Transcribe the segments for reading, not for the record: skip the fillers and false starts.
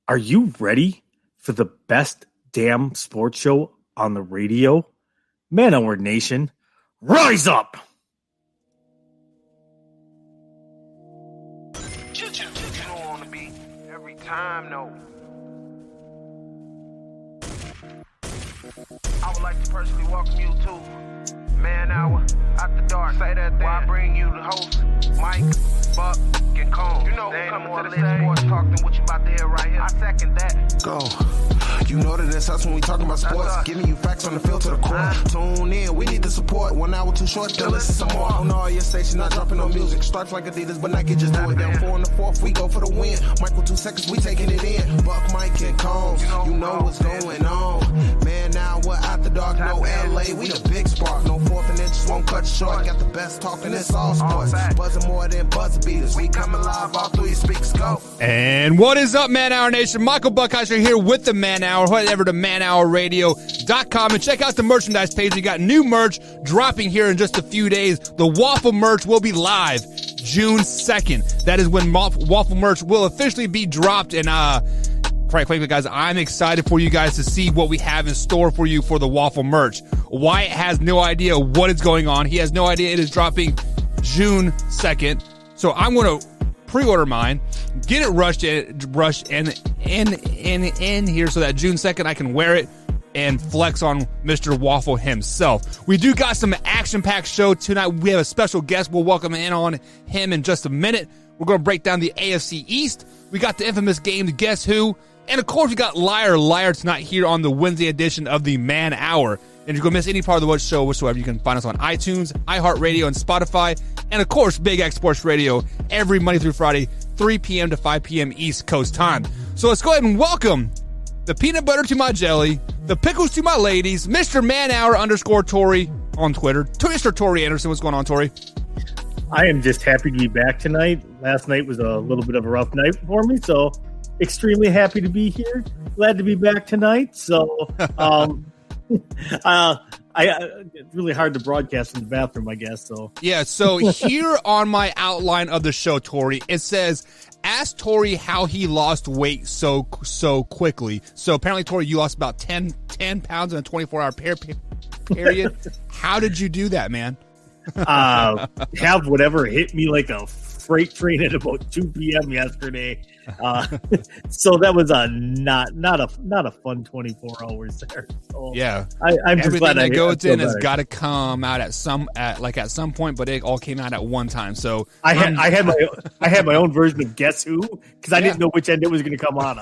Are you ready for the best damn sports show on the radio? Man Hour Nation, rise up! You don't want to be every time, no. I would like to personally welcome you to Man Hour After Dark. Say that while I bring you the host, Mike, Buck, and Cone. You know who coming to the stage sports talk than what you about to hear right here. I second that. Go. You know that it's us when we talking about sports. Giving you facts on the field to the court. Tune in, we need the support. 1 hour too short, then listen some more. On all your stations, not dropping no music. Stripes like Adidas, but Nike just do it. Down 4 in the 4th, we go for the win. Michael 2 seconds, we taking it in. Buck, Mike, and Combs, you know what's going on. Man, now we're After Dark, no LA, we the big spark. No 4th and inches won't cut short. Got the best talking, it's all sports. Buzzing more than buzzer beaters. We coming live all through your speakers, go. And what is up, Man Hour Nation? Michael Buckeiser here with the Man Hour. Head over to manhourradio.com and check out the merchandise page. We got new merch dropping here in just a few days. The Waffle merch will be live June 2nd. That is when Waffle merch will officially be dropped. And quite frankly, guys, I'm excited for you guys to see what we have in store for you for the Waffle merch. Wyatt has no idea what is going on. He has no idea it is dropping June 2nd. So I'm going to pre-order mine, get it rushed in here so that June 2nd I can wear it and flex on Mr. Waffle himself. We do got some action-packed show tonight. We have a special guest. We'll welcome in on him in just a minute. We're going to break down the AFC East. We got the infamous game, Guess Who? And of course, we got Liar tonight here on the Wednesday edition of the Man Hour. And if you're going to miss any part of the show whatsoever, you can find us on iTunes, iHeartRadio, and Spotify. And of course, Big X Sports Radio every Monday through Friday, 3 p.m. to 5 p.m. East Coast time. So let's go ahead and welcome the peanut butter to my jelly, the pickles to my ladies, Mr. Man Hour _ Tori on Twitter. Mr. Tori Anderson, what's going on, Tori? I am just happy to be back tonight. Last night was a little bit of a rough night for me, so extremely happy to be here. Glad to be back tonight. So, it's really hard to broadcast in the bathroom, I guess. So yeah. So here on my outline of the show, Tori, it says, "Ask Tori how he lost weight so quickly." So apparently, Tori, you lost about 10 pounds in a 24-hour period. How did you do that, man? Have whatever hit me like a freight train at about 2 p.m. yesterday. So that was not a fun 24 hours there. So yeah, I'm just glad that goes in has got to come out at some point, but it all came out at one time. So I had my own version of Guess Who because I didn't know which end it was going to come on.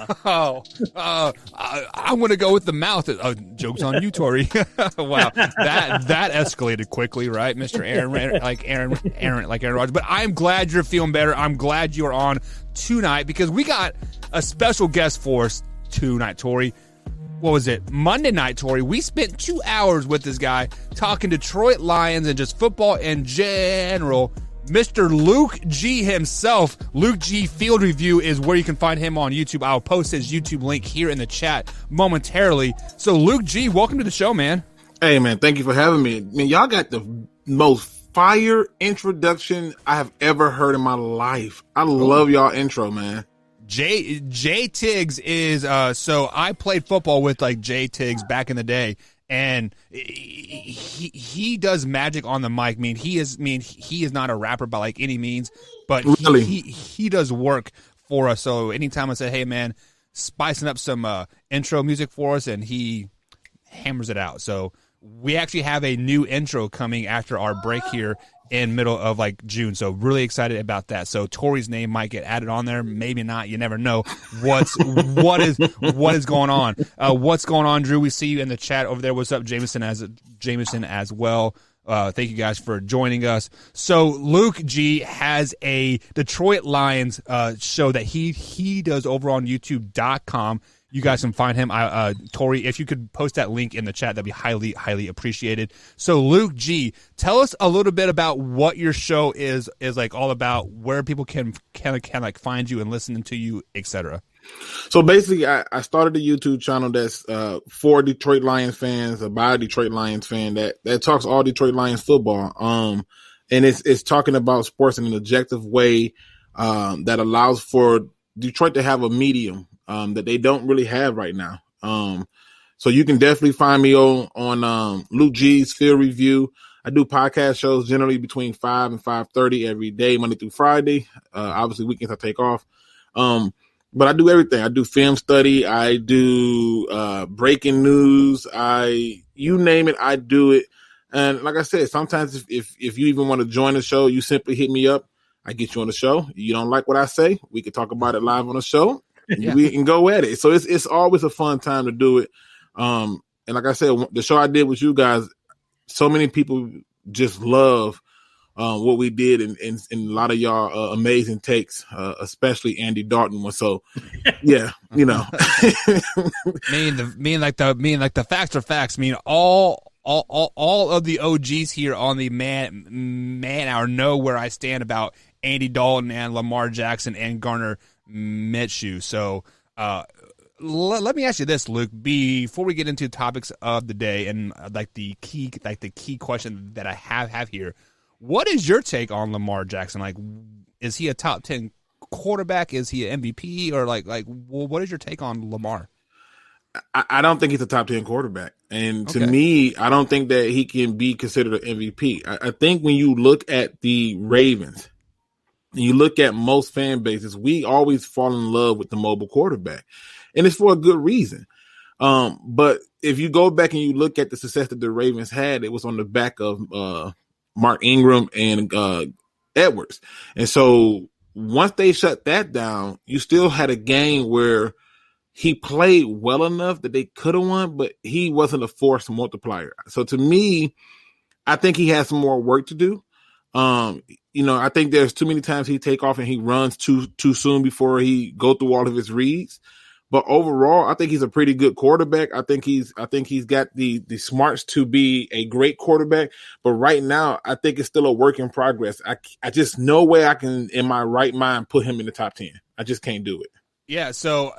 I'm going to go with the mouth. Joke's on you, Tori. Wow, that escalated quickly, right, Mr. Aaron Rodgers? But I'm glad you're feeling better. I'm glad you're on tonight because we got a special guest for us tonight, Tori. What was it? Monday night, Tori. We spent 2 hours with this guy talking Detroit Lions and just football in general. Mr. Luke G himself. Luke G Field Review is where you can find him on YouTube. I'll post his YouTube link here in the chat momentarily. So Luke G, welcome to the show, man. Hey, man, thank you for having me. Man, y'all got the most fire introduction I have ever heard in my life. I love y'all intro, man. Jay Tiggs is so I played football with like Jay Tiggs back in the day, and he does magic on the mic. He is not a rapper by like any means, but really? he does work for us. So anytime I say, hey man, spicing up some intro music for us, and he hammers it out. So we actually have a new intro coming after our break here in middle of like June. So really excited about that. So Tori's name might get added on there. Maybe not. You never know what is going on. What's going on, Drew? We see you in the chat over there. What's up, Jameson as well. Thank you guys for joining us. So Luke G has a Detroit Lions show that he does over on YouTube.com. You guys can find him. Tori, if you could post that link in the chat, that'd be highly, highly appreciated. So Luke G, tell us a little bit about what your show is like all about, where people can like find you and listen to you, etc. So basically, I started a YouTube channel that's for Detroit Lions fans, by a Detroit Lions fan that talks all Detroit Lions football. And it's talking about sports in an objective way that allows for Detroit to have a medium. that they don't really have right now. So you can definitely find me on Luke G's Field Review. I do podcast shows generally between 5 and 5:30 every day, Monday through Friday. Obviously weekends I take off. But I do everything. I do film study. I do breaking news. You name it, I do it. And like I said, sometimes if you even want to join the show, you simply hit me up. I get you on the show. You don't like what I say, we can talk about it live on the show. Yeah. We can go at it. So it's always a fun time to do it. And like I said, the show I did with you guys, so many people just love what we did, and a lot of y'all amazing takes, especially Andy Dalton one. So yeah, you know, mean like the facts are facts. All of the OGs here on the man hour know where I stand about Andy Dalton and Lamar Jackson and Gardner Minshew. So let me ask you this, Luke, before we get into topics of the day and the key question that I have here. What is your take on Lamar Jackson? Like, is he a top 10 quarterback? Is he an MVP? Or what is your take on Lamar? I don't think he's a top 10 quarterback. And to Okay. me, I don't think that he can be considered an MVP. I think when you look at the Ravens, and you look at most fan bases, we always fall in love with the mobile quarterback. And it's for a good reason. But if you go back and you look at the success that the Ravens had, it was on the back of Mark Ingram and Edwards. And so once they shut that down, you still had a game where he played well enough that they could have won, but he wasn't a force multiplier. So to me, I think he has some more work to do. I think there's too many times he take off and he runs too soon before he go through all of his reads. But overall, I think he's a pretty good quarterback. I think he's got the smarts to be a great quarterback. But right now, I think it's still a work in progress. I just no way I can, in my right mind, put him in the top 10. I just can't do it. Yeah. So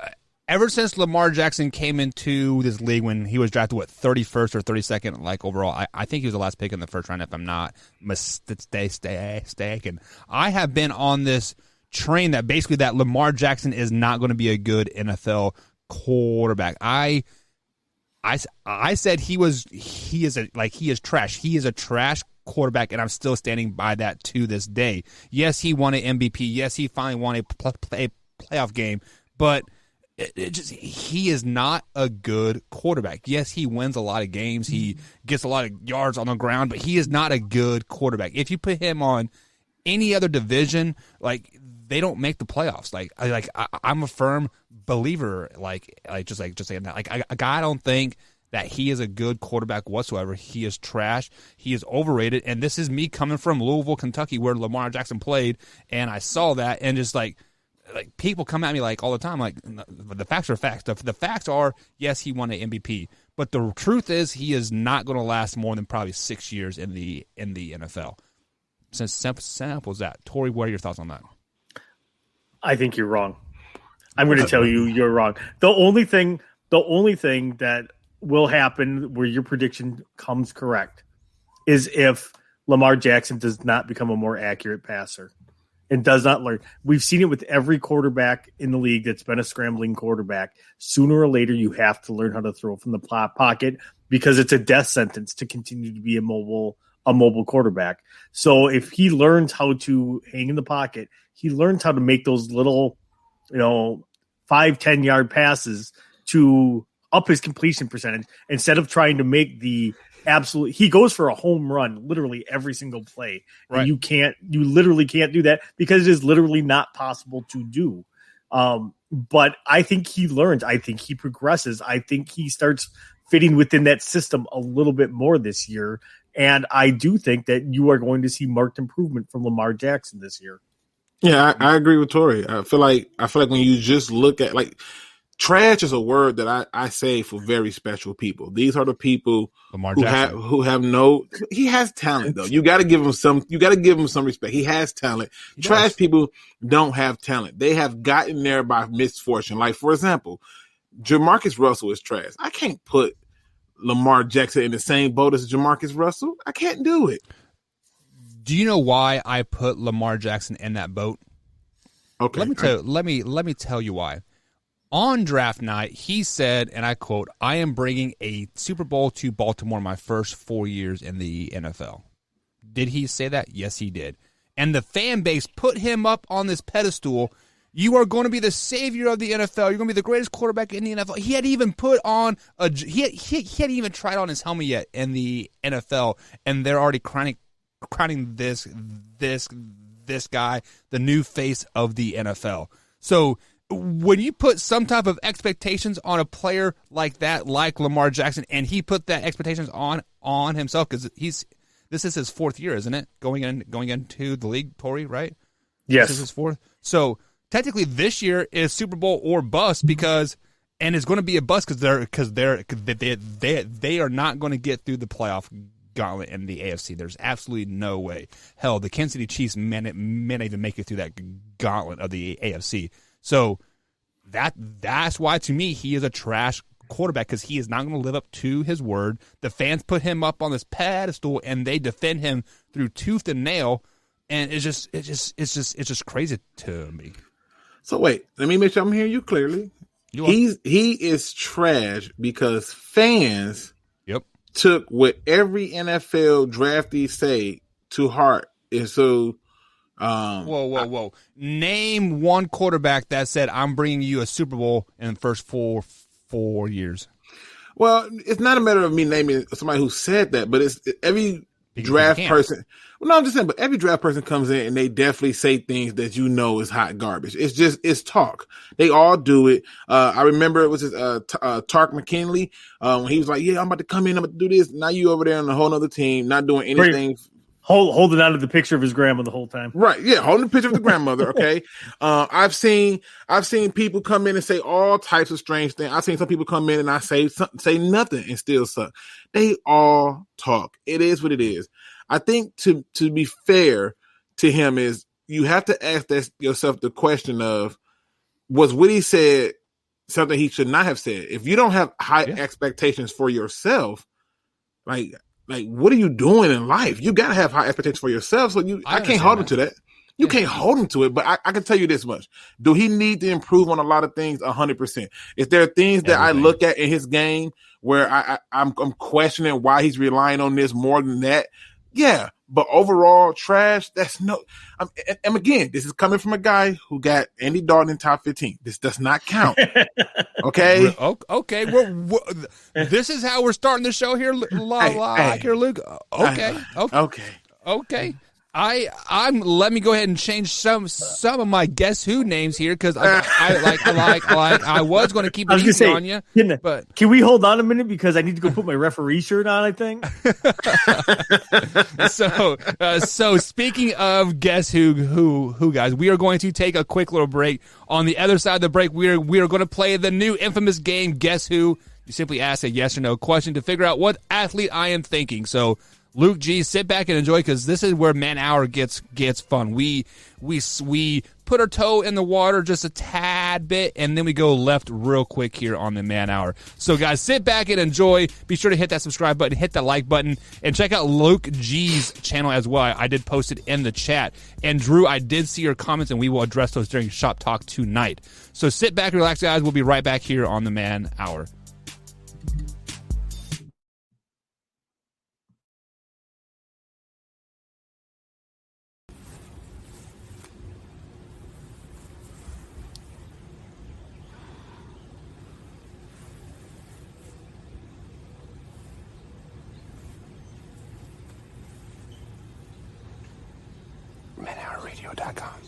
ever since Lamar Jackson came into this league, when he was drafted, 31st or 32nd, overall, I think he was the last pick in the first round, if I'm not mistaken. I have been on this train that basically that Lamar Jackson is not going to be a good NFL quarterback. I said he is trash. He is a trash quarterback, and I'm still standing by that to this day. Yes, he won an MVP. Yes, he finally won a playoff game, but he is not a good quarterback. Yes, he wins a lot of games. He gets a lot of yards on the ground, but he is not a good quarterback. If you put him on any other division, they don't make the playoffs. I'm a firm believer. Just saying that. I don't think that he is a good quarterback whatsoever. He is trash. He is overrated. And this is me coming from Louisville, Kentucky, where Lamar Jackson played, and I saw that, and just people come at me all the time. The facts are facts. The facts are, yes, he won an MVP, but the truth is he is not going to last more than probably 6 years in the NFL. Since simple as that. Tori, what are your thoughts on that? I think you're wrong. I'm going to tell you you're wrong. The only thing that will happen where your prediction comes correct is if Lamar Jackson does not become a more accurate passer and does not learn. We've seen it with every quarterback in the league that's been a scrambling quarterback. Sooner or later, you have to learn how to throw from the pocket because it's a death sentence to continue to be a mobile quarterback. So if he learns how to hang in the pocket, he learns how to make those little, 5-10 yard passes to up his completion percentage instead of trying to make the absolute. He goes for a home run literally every single play. Right. And you literally can't do that because it is literally not possible to do. But I think he learns. I think he progresses. I think he starts fitting within that system a little bit more this year. And I do think that you are going to see marked improvement from Lamar Jackson this year. Yeah, I agree with Tori. I feel like when you just look at trash is a word that I say for very special people. These are the people who have no. He has talent though. You got to give him some. You got to give him some respect. He has talent. Trash people don't have talent. They have gotten there by misfortune. Like for example, Jamarcus Russell is trash. I can't put Lamar Jackson in the same boat as Jamarcus Russell. I can't do it. Do you know why I put Lamar Jackson in that boat? Okay. Let me tell you why. On draft night, he said, and I quote, "I am bringing a Super Bowl to Baltimore my first 4 years in the NFL." Did he say that? Yes, he did. And the fan base put him up on this pedestal. You are going to be the savior of the NFL. You're going to be the greatest quarterback in the NFL. He had even put on he hadn't even tried on his helmet yet in the NFL, and they're already crowning this guy the new face of the NFL. So when you put some type of expectations on a player like that, like Lamar Jackson, and he put that expectations on himself, because this is his 4th year, isn't it? Going into the league, Tori, right? Yes, this is his 4th. So technically, this year is Super Bowl or bust, and it's going to be a bust because they are not going to get through the playoff gauntlet in the AFC. There's absolutely no way. Hell, the Kansas City Chiefs may not even make it through that gauntlet of the AFC. So that's why, to me, he is a trash quarterback, because he is not going to live up to his word. The fans put him up on this pedestal, and they defend him through tooth and nail, and it's just crazy to me. So wait, let me make sure I'm hearing you clearly. He is trash because fans took what every NFL draftee say to heart, and so. Whoa! Name one quarterback that said, "I'm bringing you a Super Bowl in the first four years." Well, it's not a matter of me naming somebody who said that, but it's every draft person. Well, no, I'm just saying, but every draft person comes in and they definitely say things that is hot garbage. It's talk. They all do it. I remember it was Tark McKinley when he was like, "Yeah, I'm about to come in, I'm about to do this." Now you over there on a whole other team, not doing anything. Holding on to the picture of his grandma the whole time. Right. Yeah. Holding the picture of the grandmother. Okay. I've seen people come in and say all types of strange things. I've seen some people come in and I say nothing and still suck. They all talk. It is what it is. I think to be fair to him is you have to ask yourself the question of, was what he said something he should not have said? If you don't have high expectations for yourself, like, what are you doing in life? You got to have high expectations for yourself. So I can't hold him to that. You can't hold him to it, but I can tell you this much. Do he need to improve on a lot of things? 100%. Is there things that I look at in his game where I'm questioning why he's relying on this more than that? Yeah, but overall, trash, that's no. And again, this is coming from a guy who got Andy Dalton in top 15. This does not count. Okay? Okay. This is how we're starting the show here, here, Luke. Okay. Let me go ahead and change some of my guess who names here, because I was going to keep it easy on you. But can we hold on a minute, because I need to go put my referee shirt on, I think. So speaking of guess who guys, we are going to take a quick little break. On the other side of the break, we are going to play the new infamous game, Guess Who. You simply ask a yes or no question to figure out what athlete I am thinking. So Luke G, sit back and enjoy, because this is where Man Hour gets fun. We put our toe in the water just a tad bit, and then we go left real quick here on the Man Hour. So guys, sit back and enjoy. Be sure to hit that subscribe button, hit that like button, and check out Luke G's channel as well. I did post it in the chat. And Drew, I did see your comments, and we will address those during Shop Talk tonight. So sit back and relax, guys. We'll be right back here on the Man Hour. manhourradio.com.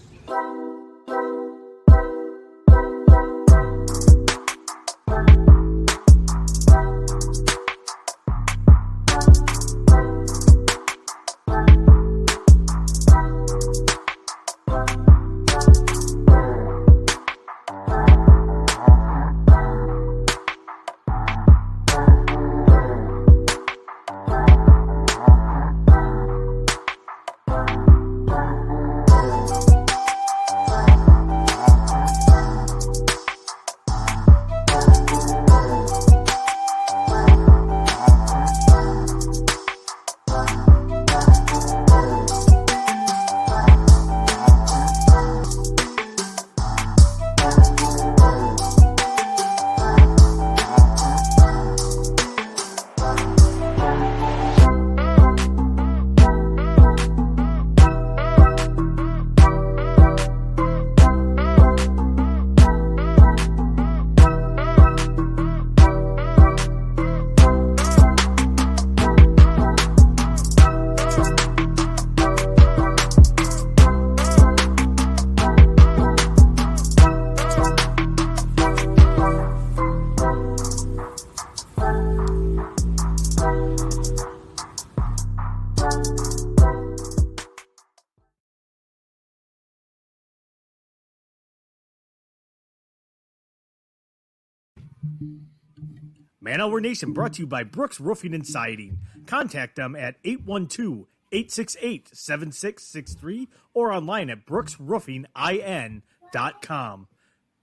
Man Hour Nation brought to you by Brooks Roofing and Siding. Contact them at 812-868-7663 or online at brooksroofingin.com.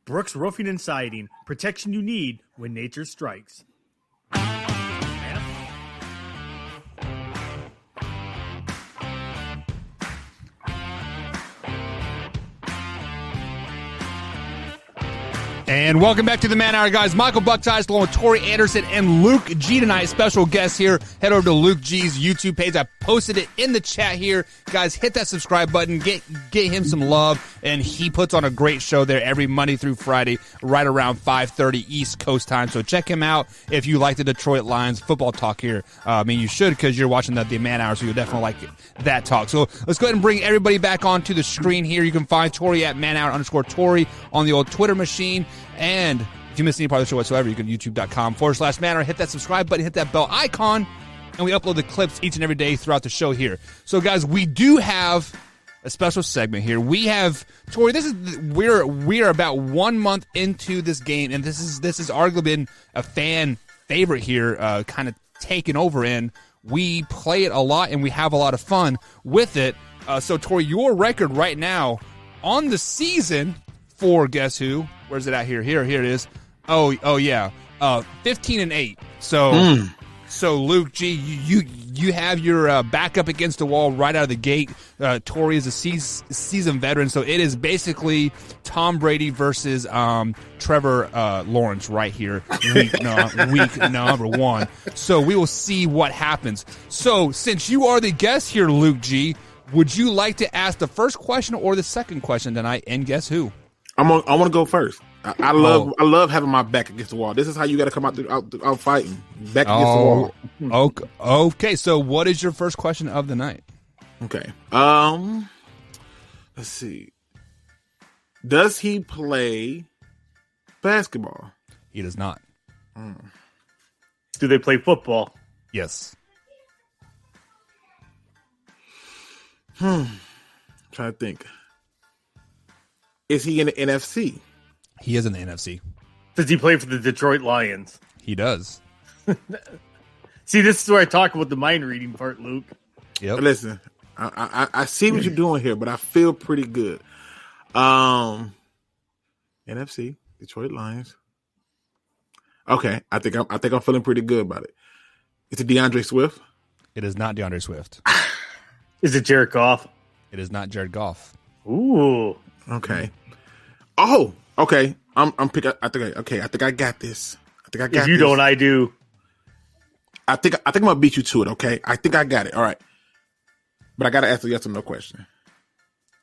Brooks Roofing and Siding, protection you need when nature strikes. And welcome back to the Man Hour, guys. Michael Bucktice along with Tori Anderson and Luke G tonight. Special guest here. Head over to Luke G's YouTube page. I posted it in the chat here. Guys, hit that subscribe button. Get him some love. And he puts on a great show there every Monday through Friday, right around 5:30 East Coast time. So check him out if you like the Detroit Lions football talk here. I mean, you should because you're watching the Man Hour, so you'll definitely like that talk. So let's go ahead and bring everybody back onto the screen here. You can find Tori at manhour_Tori on the old Twitter machine. And if you missed any part of the show whatsoever, you can youtube.com/manhour, hit that subscribe button, hit that bell icon, and we upload the clips each and every day throughout the show here. So, guys, we do have a special segment here. We have Tori. We are about 1 month into this game, and this is arguably been a fan favorite here, kind of taken over. And we play it a lot, and we have a lot of fun with it. So, Tori, your record right now on the season for guess who? Where's it at here? Here it is. Oh yeah. 15-8. So Luke G, you have your back up against the wall right out of the gate. Tori is a seasoned veteran, so it is basically Tom Brady versus Trevor Lawrence right here, week number one. So we will see what happens. So since you are the guest here, Luke G, would you like to ask the first question or the second question tonight? And guess who? I want to go first. I love having my back against the wall. This is how you got to come out fighting, back against the wall. Okay. So, what is your first question of the night? Okay. Let's see. Does he play basketball? He does not. Do they play football? Yes. Trying to think. Is he in the NFC? He is in the NFC. Does he play for the Detroit Lions? He does. See, this is where I talk about the mind reading part, Luke. Yep. Listen, I see what you're doing here, but I feel pretty good. NFC, Detroit Lions. Okay, I think I'm feeling pretty good about it. Is it DeAndre Swift? It is not DeAndre Swift. Is it Jared Goff? It is not Jared Goff. Ooh. Okay. Oh, okay. I'm picking. I think I got this. If you don't, I do. I think I'm gonna beat you to it. Okay. I think I got it. All right. But I gotta ask a yes or no question.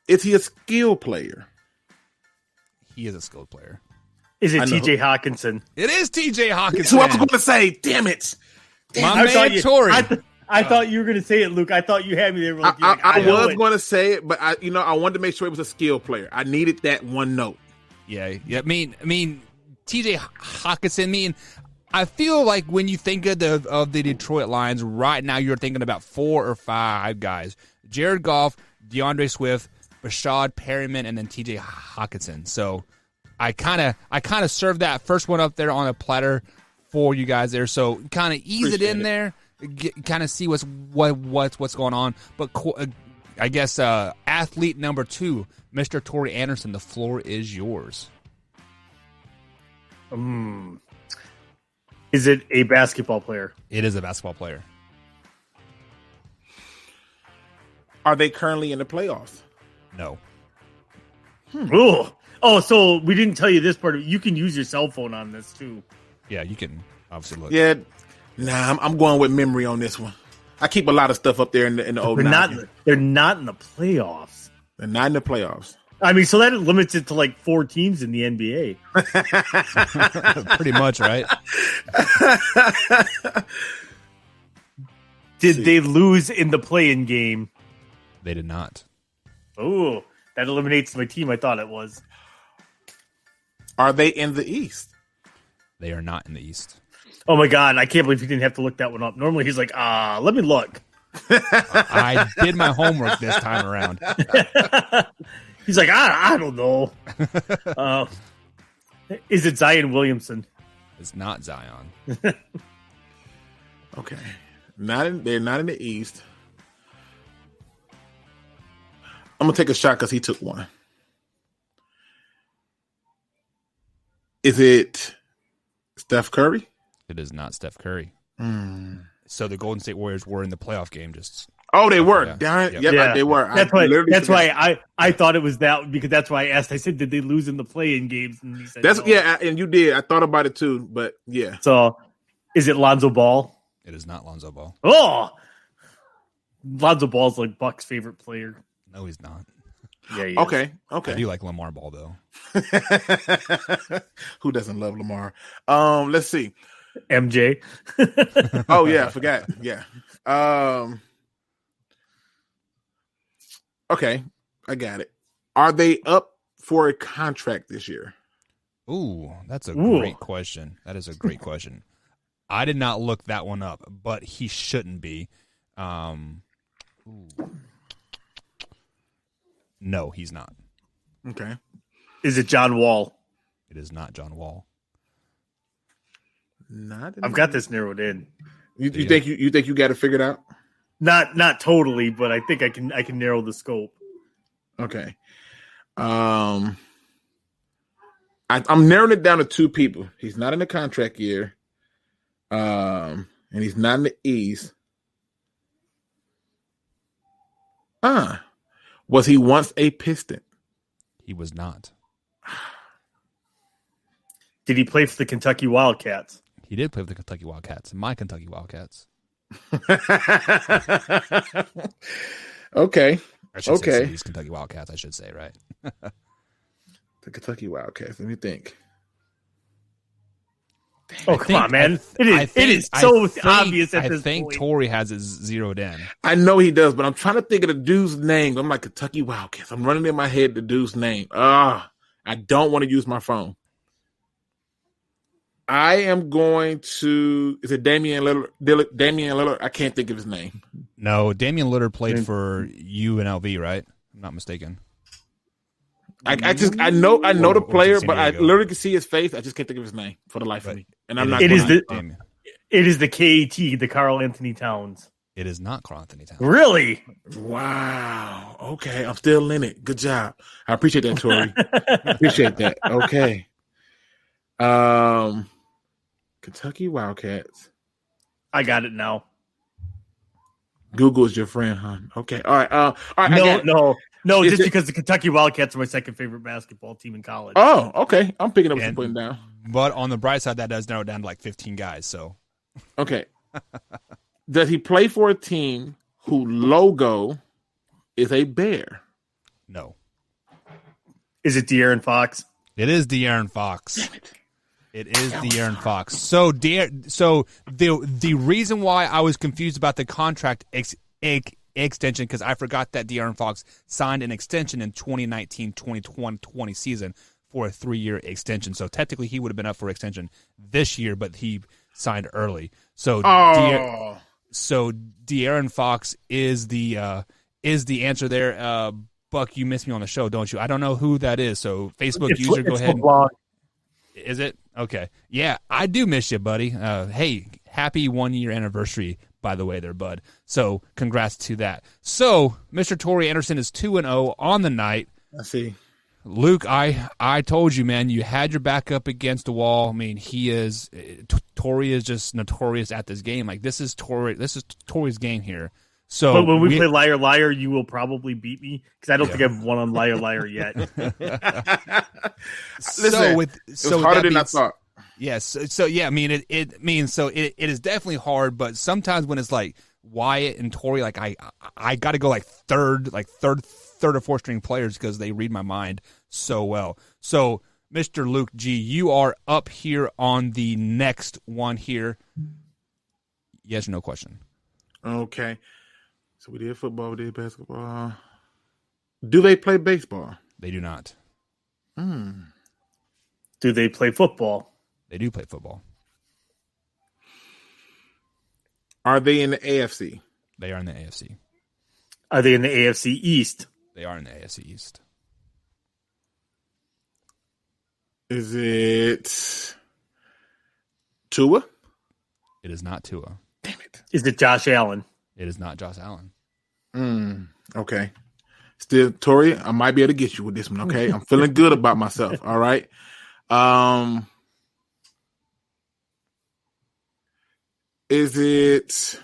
Is he a skill player? He is a skilled player. Is it T.J. Hawkinson? It is T.J. Hawkinson. That's what I was going to say. Damn it. My man, Tori. I thought you were going to say it, Luke. I thought you had me there. Like, I was going to say it, but I wanted to make sure it was a skill player. I needed that one note. Yeah. I mean, T.J. Hawkinson. I feel like when you think of the Detroit Lions right now, you're thinking about 4 or 5 guys: Jared Goff, DeAndre Swift, Rashad Perryman, and then T.J. Hawkinson. So I kind of served that first one up there on a platter for you guys there. So kind of ease it in there. Kind of see what's going on, but I guess athlete number 2, Mr. Tori Anderson, the floor is yours. Is it a basketball player? It is a basketball player. Are they currently in the playoffs? No. Oh, so we didn't tell you this part. You can use your cell phone on this too. Yeah, you can obviously look. Yeah. Nah, I'm going with memory on this one. I keep a lot of stuff up there in the old. They're not in the playoffs. They're not in the playoffs. I mean, so that limits it to like 4 teams in the NBA. Pretty much, right? Did they lose in the play-in game? They did not. Oh, that eliminates my team. I thought it was. Are they in the East? They are not in the East. Oh my God, I can't believe he didn't have to look that one up. Normally he's like, let me look. I did my homework this time around. He's like, I don't know. Is it Zion Williamson? It's not Zion. Okay. They're not in the East. I'm going to take a shot because he took one. Is it Steph Curry? It is not Steph Curry. So the Golden State Warriors were in the playoff game. They were. Yeah. Darn it. Yep. Yep, they were. That's why I thought it was that, because that's why I asked. I said, did they lose in the play-in games? And he said, no. And you did. I thought about it too, but yeah. So, is it Lonzo Ball? It is not Lonzo Ball. Oh, Lonzo Ball's like Buck's favorite player. No, he's not. Yeah, he is. Okay. I do like Lamar Ball though. Who doesn't love Lamar? Let's see. MJ. Oh yeah, I forgot. Yeah. Okay, I got it. Are they up for a contract this year? Ooh, that's a great question. That is a great question. I did not look that one up, but he shouldn't be. No, he's not. Okay. Is it John Wall? It is not John Wall. I've got this narrowed in. You think you got it figured out? Not totally, but I think I can narrow the scope. Okay. I'm narrowing it down to two people. He's not in the contract year. And he's not in the East. Was he once a Piston? He was not. Did he play for the Kentucky Wildcats? He did play for the Kentucky Wildcats. My Kentucky Wildcats. Okay. I should say these Kentucky Wildcats, I should say, right? The Kentucky Wildcats. Let me think. Come on, man. It is so obvious at this point. I think Tori has it zeroed in. I know he does, but I'm trying to think of the dude's name. I'm like, Kentucky Wildcats. I'm running in my head the dude's name. I don't want to use my phone. I am going to. Is it Damian Lillard? Damian Lillard. I can't think of his name. No, Damian Lillard played for UNLV, right? I'm not mistaken. I know the player, but I literally can see his face. I just can't think of his name for the life of me. And I'm not. It is the KAT, the Karl Anthony Towns. It is not Karl Anthony Towns. Really? Wow. Okay, I'm still in it. Good job. I appreciate that, Tori. Appreciate that. Okay. Kentucky Wildcats. I got it now. Google is your friend, huh? Okay. All right. All right. No. Just because the Kentucky Wildcats are my second favorite basketball team in college. Oh, okay. I'm picking up what you're putting down. But on the bright side, that does narrow it down to like 15 guys. So, okay. Does he play for a team whose logo is a bear? No. Is it De'Aaron Fox? It is De'Aaron Fox. Damn it. It is De'Aaron Fox. So the reason why I was confused about the contract extension, because I forgot that De'Aaron Fox signed an extension in 2019-2020 season for a 3-year extension. So technically he would have been up for extension this year, but he signed early. So De'Aaron Fox is the answer there. Buck, you missed me on the show, don't you? I don't know who that is. So Facebook user, go ahead. Is it? Okay. Yeah, I do miss you, buddy. Hey, happy 1-year anniversary, by the way there, bud. So congrats to that. So Mr. Tori Anderson is 2-0 on the night. I see. Luke, I told you, man, you had your back up against the wall. I mean, Tori is just notorious at this game. Like, this is Tori's game here. So but when we play Liar Liar, you will probably beat me because I don't think I've won on Liar Liar yet. Listen, it's harder than I thought. Yes. So yeah, I mean, it is definitely hard, but sometimes when it's like Wyatt and Tori, like I got to go like third or fourth string players because they read my mind so well. So Mr. Luke G, you are up here on the next one here. Yes or no question? Okay. So we did football, we did basketball. Do they play baseball? They do not. Do they play football? They do play football. Are they in the AFC? They are in the AFC. Are they in the AFC East? They are in the AFC East. Is it Tua? It is not Tua. Damn it. Is it Josh Allen? It is not Josh Allen. Okay. Still, Tori, I might be able to get you with this one, okay? I'm feeling good about myself, all right? Is it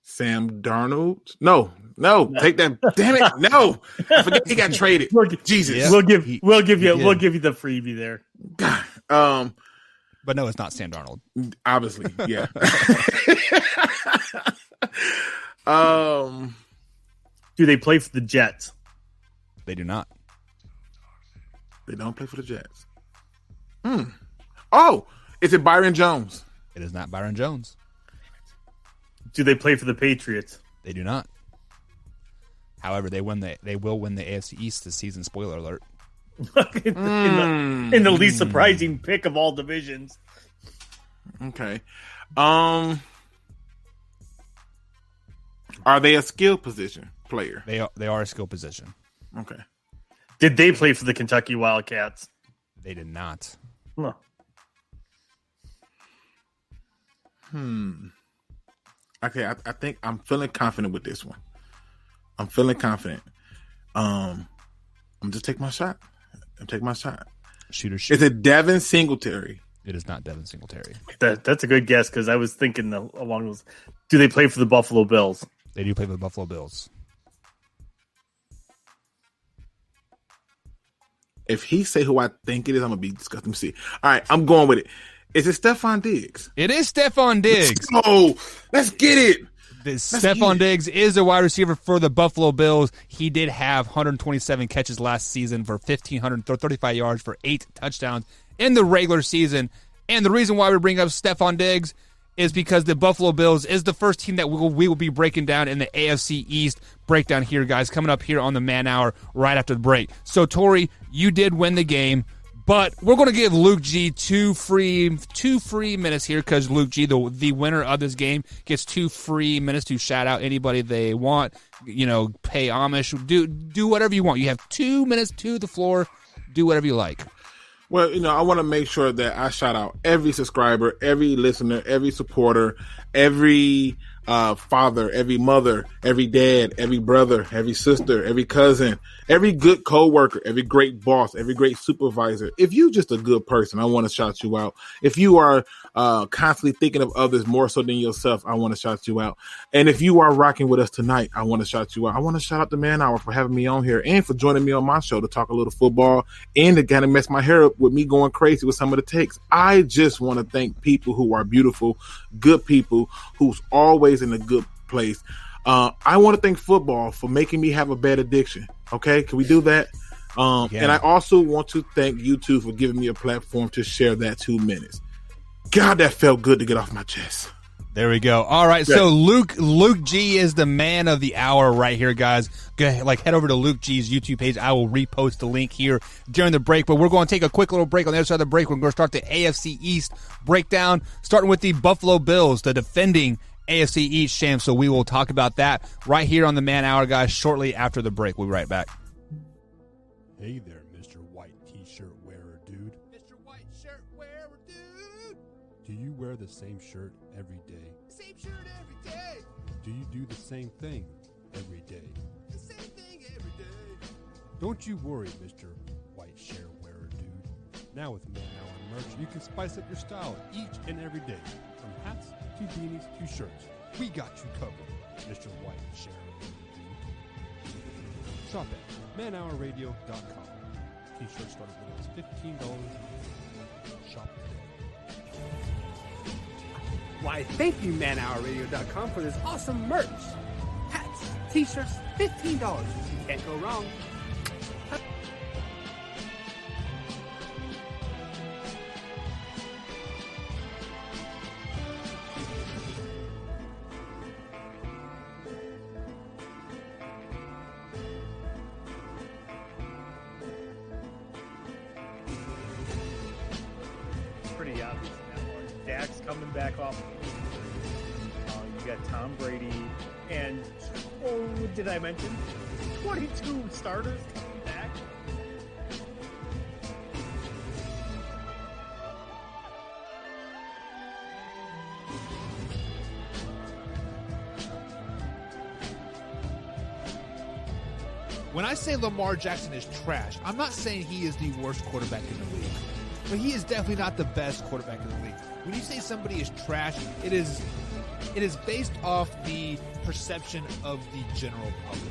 Sam Darnold? No, take that. Damn it. No. I forget he got traded. Jesus. Yeah. We'll give you did. the freebie there. God. But no, it's not Sam Darnold. Obviously, yeah. Do they play for the Jets? They do not. They don't play for the Jets. Oh, is it Byron Jones? It is not Byron Jones. Do they play for the Patriots? They do not. However, they will win the AFC East this season. Spoiler alert. in the least surprising pick of all divisions. Okay. Are they a skill position player? They are a skill position. Okay. Did they play for the Kentucky Wildcats? They did not. No. Okay, I think I'm feeling confident with this one. I'm feeling confident. I'm just taking my shot. Shooter. Is it Devin Singletary? It is not Devin Singletary. That's a good guess because I was thinking along those. Do they play for the Buffalo Bills? They do play for the Buffalo Bills. If he say who I think it is, I'm gonna be disgusted. Let me see. All right, I'm going with it. Is it Stephon Diggs? It is Stephon Diggs. Oh, let's get it. Stephon Diggs is a wide receiver for the Buffalo Bills. He did have 127 catches last season for 1,535 yards for 8 touchdowns in the regular season. And the reason why we bring up Stephon Diggs is because the Buffalo Bills is the first team that we will be breaking down in the AFC East breakdown here, guys, coming up here on the Man Hour right after the break. So, Tori, you did win the game. But we're going to give Luke G two free minutes here because Luke G, the winner of this game, gets 2 free minutes to shout out anybody they want. You know, pay homage, do whatever you want. You have 2 minutes to the floor. Do whatever you like. Well, you know, I want to make sure that I shout out every subscriber, every listener, every supporter, every father, every mother, every dad, every brother, every sister, every cousin, every good coworker, every great boss, every great supervisor. If you're just a good person, I want to shout you out. If you are constantly thinking of others more so than yourself, I want to shout you out. And if you are rocking with us tonight, I want to shout you out. I want to shout out the Man Hour for having me on here and for joining me on my show to talk a little football and to kind of mess my hair up with me going crazy with some of the takes. I just want to thank people who are beautiful, good people, who's always in a good place. I want to thank football for making me have a bad addiction. Okay, can we do that? And I also want to thank you two for giving me a platform to share that 2 minutes. God, that felt good to get off my chest. There we go. All right, so Luke G is the man of the hour right here, guys. Go ahead, head over to Luke G's YouTube page. I will repost the link here during the break, but we're going to take a quick little break. On the other side of the break, we're going to start the AFC East breakdown, starting with the Buffalo Bills, the defending AFC East champs. So we will talk about that right here on the Man Hour, guys, shortly after the break. We'll be right back. Hey there, Mr. White T-shirt wearer dude. Mr. White shirt wearer dude. Do you wear the same shirt every day? Same shirt every day. Do you do the same thing every day? The same thing every day. Don't you worry, Mr. White shirt wearer dude. Now with Man Hour merch, you can spice up your style each and every day. From hats to beanies to shirts. We got you covered, Mr. White shirt wearer dude. Shop at manhourradio.com. T-shirts start as little as $15. Shop today. Why, thank you, manhourradio.com, for this awesome merch. Hats, t-shirts, $15. You can't go wrong. Pretty obvious in that one. Dak's coming back off. You got Tom Brady, and did I mention 22 starters coming back? When I say Lamar Jackson is trash, I'm not saying he is the worst quarterback in the league, but he is definitely not the best quarterback in the league. When you say somebody is trash, it is based off the perception of the general public.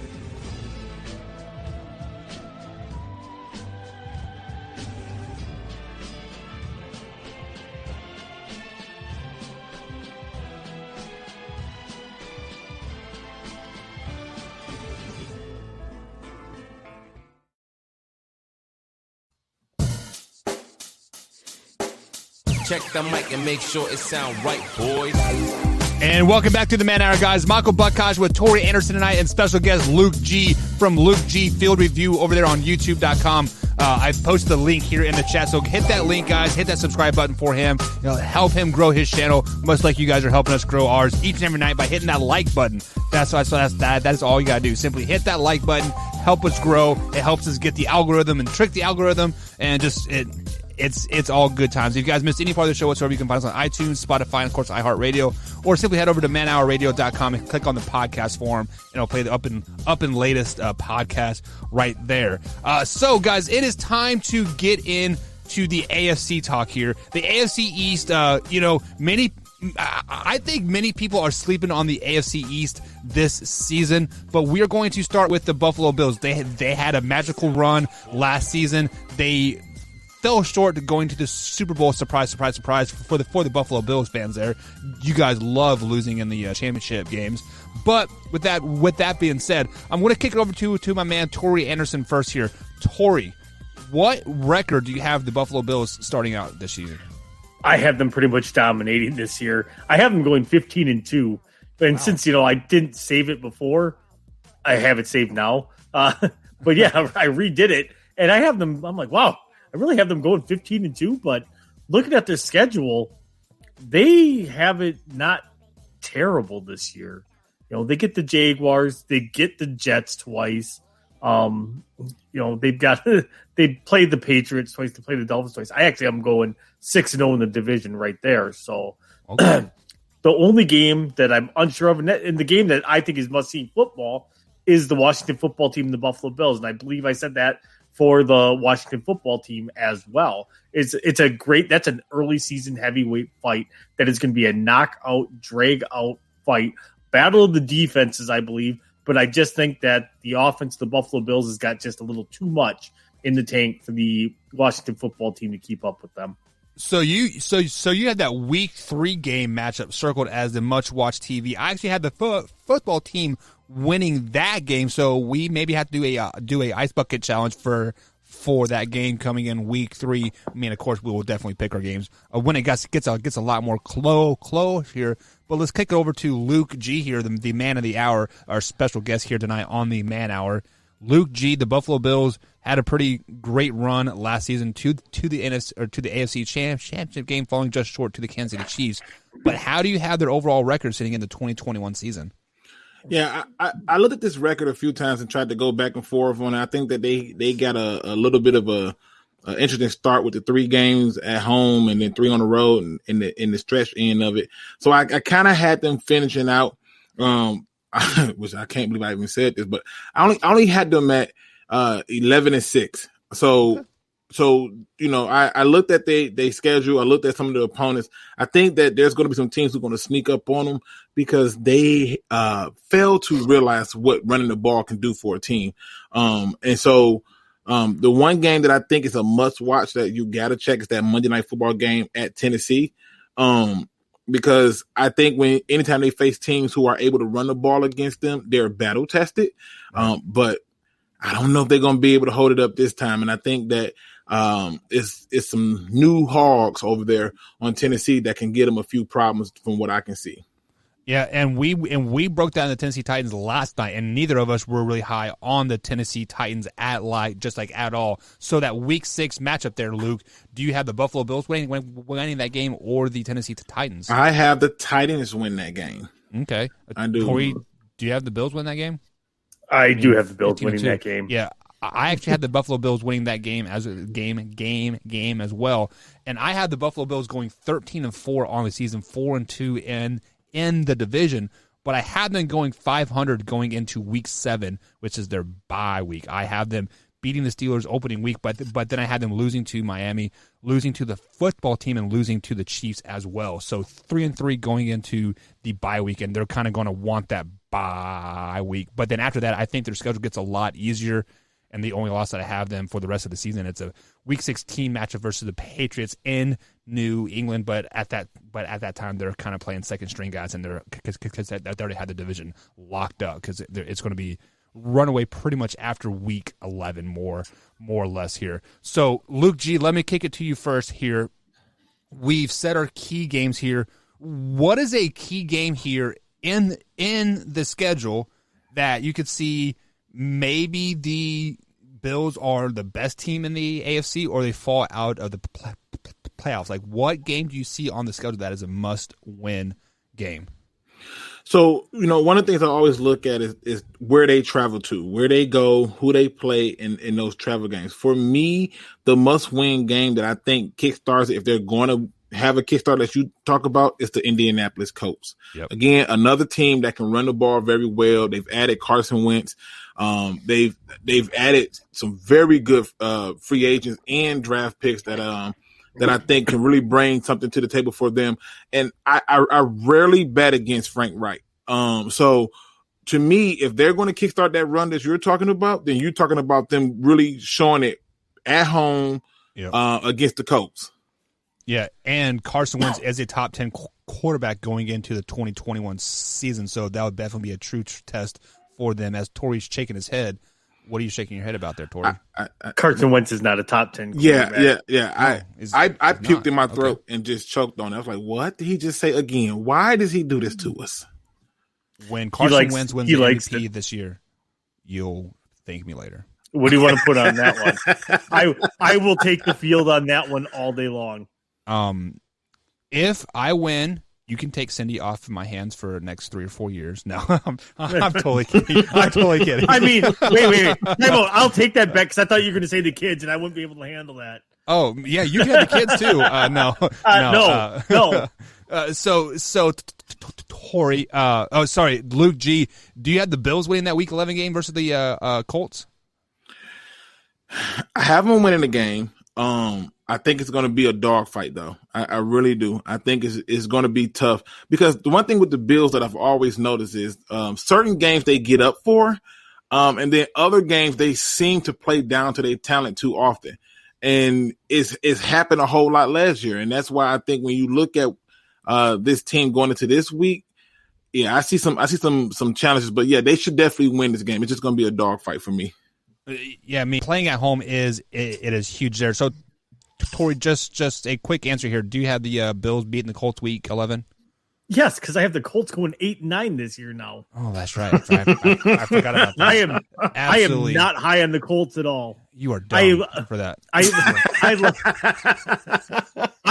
Check the mic and make sure it sound right, boys. And welcome back to the Man Hour, guys. Michael Buckaj with Tori Anderson tonight and special guest Luke G from Luke G Field Review over there on YouTube.com. I've posted the link here in the chat, so hit that link, guys. Hit that subscribe button for him. Help him grow his channel, much like you guys are helping us grow ours each and every night by hitting that like button. That is all you gotta do. Simply hit that like button, help us grow. It helps us get the algorithm and trick the algorithm, and it's all good times. If you guys missed any part of the show whatsoever, you can find us on iTunes, Spotify, and of course iHeartRadio, or simply head over to manhourradio.com and click on the podcast form, and it'll play the up and latest podcast right there. So guys, it is time to get into the AFC talk here. The AFC East, I think many people are sleeping on the AFC East this season, but we are going to start with the Buffalo Bills. They had a magical run last season. They fell short to going to the Super Bowl. Surprise for the Buffalo Bills fans there. You guys love losing in the championship games. But with that being said, I'm going to kick it over to my man Tori Anderson first here. Tori, what record do you have the Buffalo Bills starting out this season? I have them pretty much dominating this year. I have them going 15-2. And since, I didn't save it before, I have it saved now. But yeah, I redid it. And I have them, I'm like, wow, I really have them going 15-2. But looking at their schedule, they have it not terrible this year. They get the Jaguars, they get the Jets twice. They've got they played the Patriots twice, they played the Dolphins twice. I actually am going 6-0 in the division right there. So okay. The only game that I'm unsure of, and the game that I think is must-see football, is the Washington football team and the Buffalo Bills. And I believe I said that for the Washington football team as well. That's an early season heavyweight fight that is going to be a knockout, drag-out fight. Battle of the defenses, I believe. But I just think that the offense, the Buffalo Bills, has got just a little too much in the tank for the Washington football team to keep up with them. So you had that week 3 game matchup circled as the much watched TV. I actually had the football team winning that game, so we maybe have to do a ice bucket challenge for that game coming in week 3. I mean, of course, we will definitely pick our games when it gets a lot more close here. But let's kick it over to Luke G here, the man of the hour, our special guest here tonight on the Man Hour. Luke G, the Buffalo Bills had a pretty great run last season to the AFC Championship game, falling just short to the Kansas City Chiefs. But how do you have their overall record sitting in the 2021 season? Yeah, I looked at this record a few times and tried to go back and forth on it. I think that they got a little bit of a interesting start with the 3 games at home and then 3 on the road and in the stretch end of it. So I kind of had them finishing out, which I can't believe I even said this, but I only had them at 11-6. So I looked at they schedule. I looked at some of the opponents. I think that there's going to be some teams who are going to sneak up on them because they fail to realize what running the ball can do for a team. And so the one game that I think is a must watch that you got to check is that Monday Night Football game at Tennessee. Because I think anytime they face teams who are able to run the ball against them, they're battle tested. But I don't know if they're going to be able to hold it up this time. And I think that it's some new hogs over there on Tennessee that can get them a few problems from what I can see. Yeah, and we broke down the Tennessee Titans last night, and neither of us were really high on the Tennessee Titans at all. So that Week 6 matchup there, Luke, do you have the Buffalo Bills winning that game or the Tennessee Titans? I have the Titans win that game. Okay, I do. Corey, do you have the Bills win that game? I do have the Bills winning that game. Yeah, I actually had the Buffalo Bills winning that game as a game as well, and I had the Buffalo Bills going 13-4 on the season, 4-2 in the division. but I have them going 500 going into week 7, which is their bye week. I have them beating the Steelers opening week, but then I had them losing to Miami, losing to the football team, and losing to the Chiefs as well. So 3-3 going into the bye week, and they're kind of going to want that bye week. But then after that, I think their schedule gets a lot easier, and the only loss that I have them for the rest of the season, it's a Week 16 matchup versus the Patriots in New England. But at that time, they're kind of playing second string guys, and they're because they already had the division locked up because it's going to be runaway pretty much after week 11, more or less here. So, Luke G, let me kick it to you first here. We've set our key games here. What is a key game here in the schedule that you could see maybe the Bills are the best team in the AFC or they fall out of the playoffs? Like, what game do you see on the schedule that is a must-win game? So, one of the things I always look at is where they travel to, where they go, who they play in those travel games. For me, the must-win game that I think kickstarts, if they're going to have a kickstart that you talk about, is the Indianapolis Colts. Yep. Again, another team that can run the ball very well. They've added Carson Wentz. They've added some very good free agents and draft picks that I think can really bring something to the table for them. And I rarely bet against Frank Wright. So to me, if they're going to kickstart that run that you're talking about, then you're talking about them really showing it at home against the Colts. Yeah, and Carson Wentz is a top 10 quarterback going into the 2021 season, so that would definitely be a true test for them. As Tori's shaking his head, what are you shaking your head about there, Tori? Carson Wentz is not a top 10 quarterback. No, I puked in my throat and just choked on it. I was like, what did he just say again? Why does he do this to us? When Carson Wentz wins the MVP this year, you'll thank me later. What do you want to put on that one? I will take the field on that one all day long. If I win, you can take Cindy off my hands for the next 3 or 4 years. No, I'm totally kidding. I'm totally kidding. I mean, wait. I'll take that back because I thought you were going to say the kids, and I wouldn't be able to handle that. Oh, yeah, you can have the kids too. No. So Tori. Sorry, Luke G. Do you have the Bills winning that Week 11 game versus the Colts? I have them winning the game. I think it's going to be a dogfight, though. I really do. I think it's going to be tough because the one thing with the Bills that I've always noticed is certain games they get up for, and then other games they seem to play down to their talent too often, and it's happened a whole lot last year, and that's why I think when you look at this team going into this week, yeah, I see some challenges, but yeah, they should definitely win this game. It's just going to be a dogfight for me. Yeah, I mean, playing at home it is huge there. So, Tori, just a quick answer here. Do you have the Bills beating the Colts Week 11? Yes, because I have the Colts going 8-9 this year now. Oh, that's right. I forgot about that. I am not high on the Colts at all. You are dumb for that. I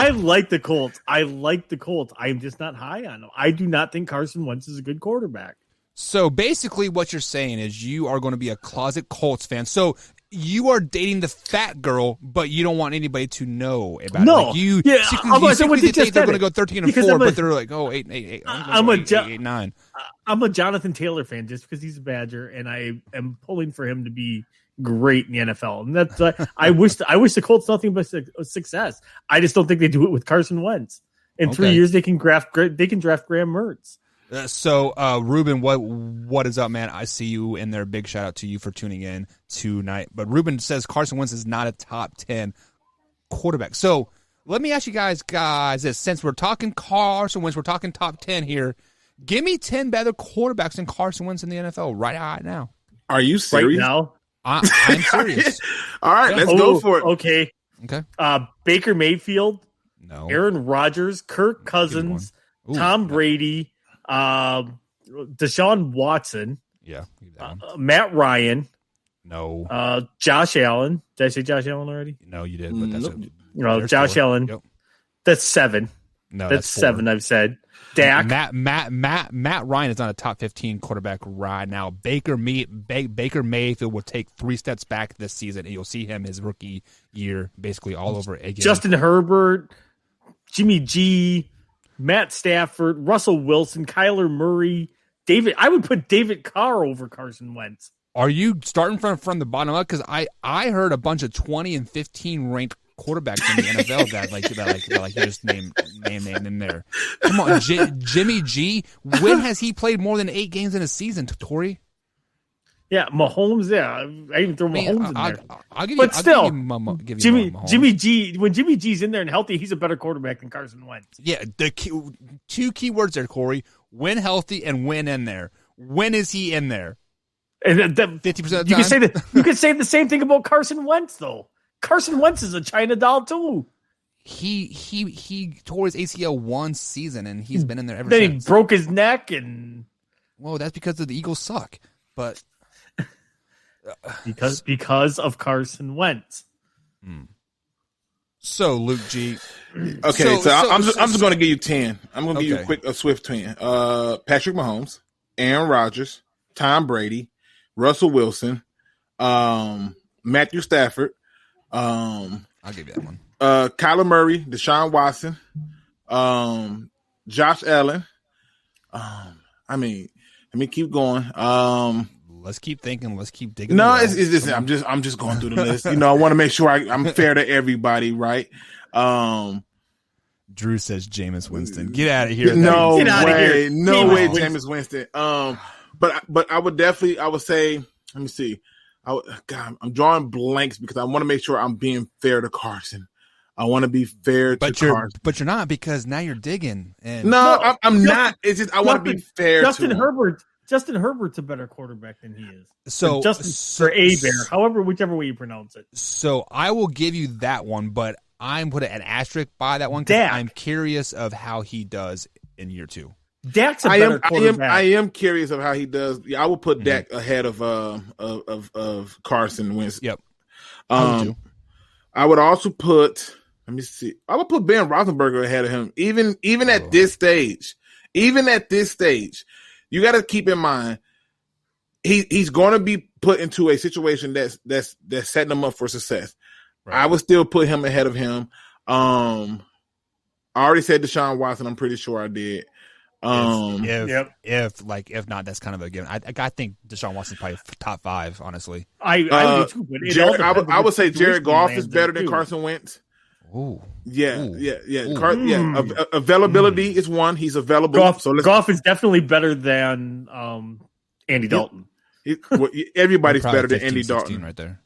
like the Colts. I'm just not high on them. I do not think Carson Wentz is a good quarterback. So basically what you're saying is you are going to be a closet Colts fan. So you are dating the fat girl, but you don't want anybody to know about it. Like you think they're going to go 13-4, but they're like, 8-8. I'm a 8-9. I'm a Jonathan Taylor fan just because he's a Badger, and I am pulling for him to be great in the NFL. And that's I wish the Colts nothing but success. I just don't think they do it with Carson Wentz. In 3 years, they can draft Graham Mertz. So, Ruben, what is up, man? I see you in there. Big shout out to you for tuning in tonight. But Ruben says Carson Wentz is not a top 10 quarterback. So let me ask you guys this. Since we're talking Carson Wentz, we're talking top 10 here. Give me 10 better quarterbacks than Carson Wentz in the NFL right now. Are you serious? Right now? I'm serious. All right, let's go for it. Okay. Baker Mayfield. No. Aaron Rodgers, Kirk Cousins, Tom Brady. Deshaun Watson. Yeah. Matt Ryan. No. Josh Allen. Did I say Josh Allen already? No, you did. But that's Josh 4. Allen. Yep. That's 7. No, that's 4. 7. I've said. Dak. Matt Ryan is not a top 15 quarterback right now. Baker Mayfield will take 3 steps back this season, and you'll see him his rookie year basically all over again. Justin Herbert, Jimmy G. Matt Stafford, Russell Wilson, Kyler Murray, I would put David Carr over Carson Wentz. Are you starting from the bottom up? Because I heard a bunch of 20 and 15 ranked quarterbacks in the NFL that you just named in there. Come on, Jimmy G. When has he played more than 8 games in a season, Tori? Yeah, Mahomes. Yeah, I even throw Mahomes in there. I'll give you. But still, give you Jimmy G. When Jimmy G's in there and healthy, he's a better quarterback than Carson Wentz. Yeah, two key words there, Corey. When healthy and when in there. When is he in there? And 50% of the time. You could say the same thing about Carson Wentz, though. Carson Wentz is a China doll too. He tore his ACL one season and he's been in there ever then since. He broke his neck and. Well, that's because the Eagles suck, but. Because of Carson Wentz. So Luke G. Okay, so I'm just going to give you 10. I'm going to give you a swift 10. Patrick Mahomes, Aaron Rodgers, Tom Brady, Russell Wilson, Matthew Stafford. I'll give you that one. Kyler Murray, Deshaun Watson, Josh Allen. Let me keep going. Let's keep thinking. Let's keep digging. No, it's I'm just going through the list. I want to make sure I'm fair to everybody, right? Drew says Jameis Winston. Get out of here. No way. Jameis Jameis Winston. But I would say, let me see. I'm drawing blanks because I want to make sure I'm being fair to Carson. I want to be fair to Carson. But you're not, because now you're digging. And I'm not. It's just I want to be fair Justin to him. Herbert. Justin Herbert's a better quarterback than he is. So for whichever way you pronounce it. So I will give you that one, but I'm putting an asterisk by that one because I'm curious of how he does in year 2. Dak's a better quarterback. I am curious of how he does. Yeah, I would put Dak ahead of Carson Wentz. Yep. I would also put. Let me see. I would put Ben Roethlisberger ahead of him, even at this stage. Even at this stage, you got to keep in mind he's going to be put into a situation that's setting him up for success. Right. I would still put him ahead of him. I already said Deshaun Watson. I'm pretty sure I did. If not, that's kind of a given. I think Deshaun Watson's probably top 5, honestly. I do too. But I would say Jared Goff is better than Carson Wentz. Ooh. Yeah. Availability is one. He's available. Goff is definitely better than Andy Dalton. Everybody's better than Andy Dalton right there.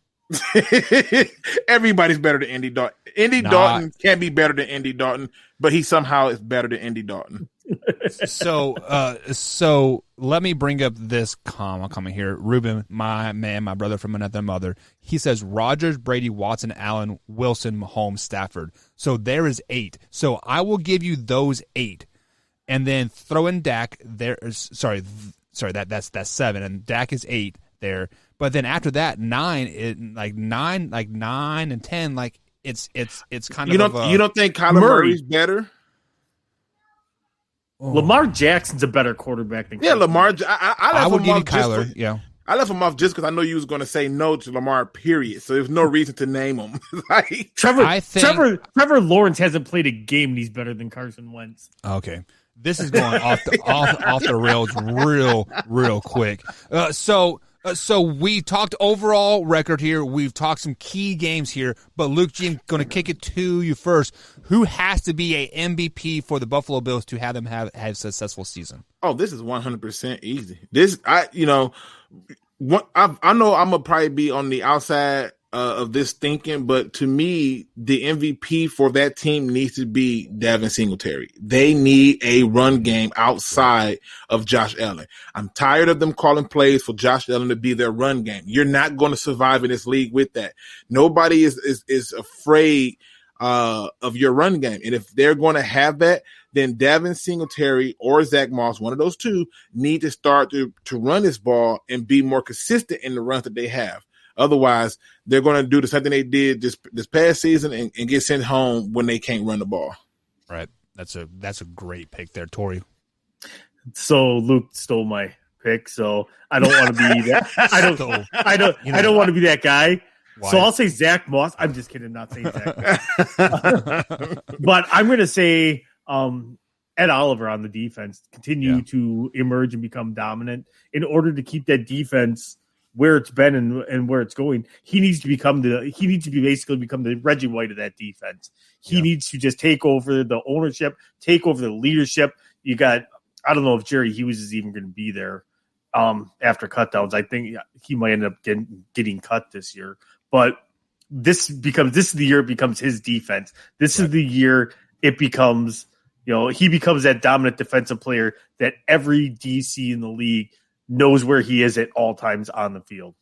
Everybody's better than Andy Dalton. Dalton can't be better than Andy Dalton, but he somehow is better than Andy Dalton. So let me bring up this comment here. Ruben, my man, my brother from another mother, he says Rodgers, Brady, Watson, Allen, Wilson, Mahomes, Stafford. So there is 8. So I will give you those 8, and then throw in Dak. That's 7, and Dak is 8 there. But then after that, 9 and 10, like it's kind of. You don't think Kyler Murray's better? Lamar Jackson's a better quarterback than Lamar. I would give you Kyler. I left him off just because I know you was going to say no to Lamar. Period. So there's no reason to name him. Trevor Lawrence hasn't played a game, and he's better than Carson Wentz. Okay, this is going off the rails real quick. So we talked overall record here. We've talked some key games here, but Luke G, I'm going to kick it to you first. Who has to be a MVP for the Buffalo Bills to have them have a successful season? Oh, this is 100% easy. I know I'm gonna probably be on the outside of this thinking, but to me, the MVP for that team needs to be Devin Singletary. They need a run game outside of Josh Allen. I'm tired of them calling plays for Josh Allen to be their run game. You're not going to survive in this league with that. Nobody is afraid of your run game. And if they're going to have that, then Devin Singletary or Zach Moss, one of those two, need to start to run this ball and be more consistent in the runs that they have. Otherwise, they're going to do the same thing they did this past season and get sent home when they can't run the ball. Right. That's a great pick there, Tori. So Luke stole my pick, so I don't want to be that. I don't want to be that guy. Why? So I'll say Zach Moss. I'm just kidding, not saying Zach Moss. But I'm going to say Ed Oliver on the defense continue to emerge and become dominant in order to keep that defense where it's been and where it's going. He needs to basically become the Reggie White of that defense. He needs to just take over the ownership, take over the leadership. I don't know if Jerry Hughes is even going to be there after cutdowns. I think he might end up getting cut this year, but this is the year it becomes his defense. This is the year it becomes, he becomes that dominant defensive player that every DC in the league knows where he is at all times on the field.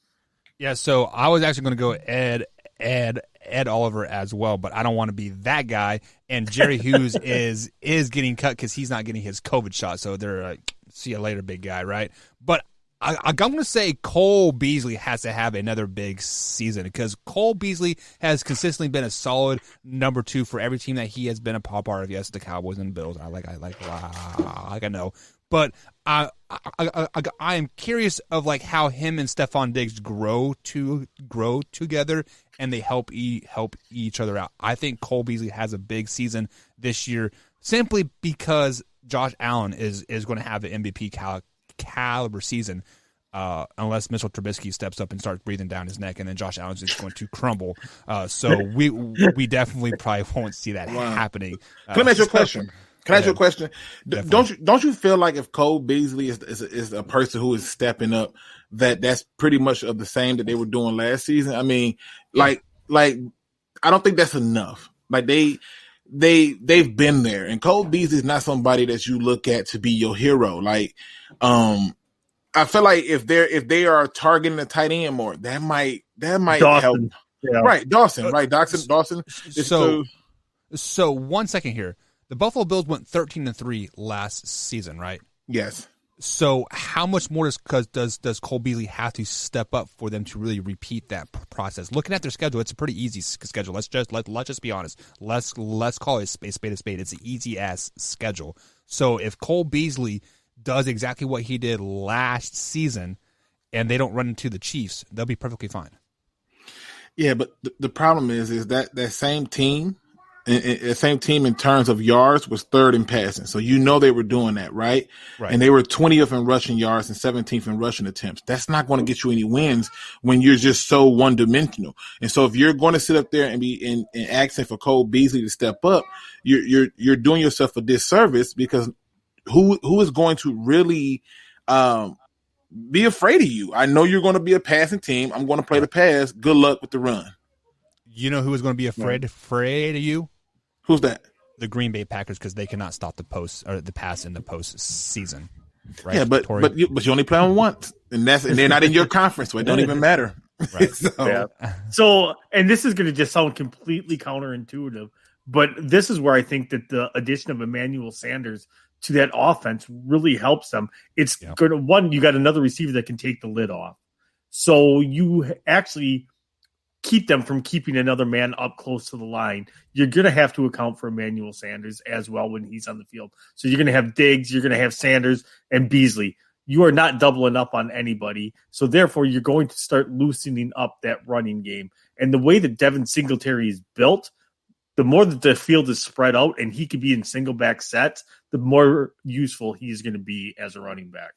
Yeah, so I was actually going to go Ed Oliver as well, but I don't want to be that guy. And Jerry Hughes is getting cut because he's not getting his COVID shot. So they're like, see you later, big guy, right? But I'm going to say Cole Beasley has to have another big season because Cole Beasley has consistently been a solid number 2 for every team that he has been a part of. Yes, the Cowboys and the Bills. I know. But I am curious of like how him and Stephon Diggs grow together and they help each other out. I think Cole Beasley has a big season this year simply because Josh Allen is going to have an MVP caliber season unless Mitchell Trubisky steps up and starts breathing down his neck, and then Josh Allen's just going to crumble. So we definitely probably won't see that happening. Can I ask you a question? Don't you feel like if Cole Beasley is a person who is stepping up, that's pretty much of the same that they were doing last season? I mean, like I don't think that's enough. Like they've been there, and Cole Beasley is not somebody that you look at to be your hero. Like, I feel like if they are targeting a tight end more, that might Dawson. help. Yeah. Right, Dawson. So 1 second here. The Buffalo Bills went 13-3 last season, right? Yes. So how much more does Cole Beasley have to step up for them to really repeat that process? Looking at their schedule, it's a pretty easy schedule. Let's just be honest. Let's call it a spade a spade. It's an easy ass schedule. So if Cole Beasley does exactly what he did last season, and they don't run into the Chiefs, they'll be perfectly fine. Yeah, but the problem is that same team. The same team in terms of yards was third in passing. So they were doing that, right? And they were 20th in rushing yards and 17th in rushing attempts. That's not going to get you any wins when you're just so one-dimensional. And so if you're going to sit up there and be in asking for Cole Beasley to step up, you're doing yourself a disservice because who is going to really be afraid of you? I know you're going to be a passing team. I'm going to play the pass. Good luck with the run. You know who is going to be afraid of you? Who's that? The Green Bay Packers, because they cannot stop the pass in the postseason. Right? Yeah, but you only play them once, and they're not in your conference, so it don't even matter. Right. So, and this is going to just sound completely counterintuitive, but this is where I think that the addition of Emmanuel Sanders to that offense really helps them. It's going to you got another receiver that can take the lid off, so you actually keep them from keeping another man up close to the line. You're going to have to account for Emmanuel Sanders as well when he's on the field. So you're going to have Diggs, you're going to have Sanders and Beasley. You are not doubling up on anybody. So therefore, you're going to start loosening up that running game. And the way that Devin Singletary is built, the more that the field is spread out and he could be in single back sets, the more useful he's going to be as a running back.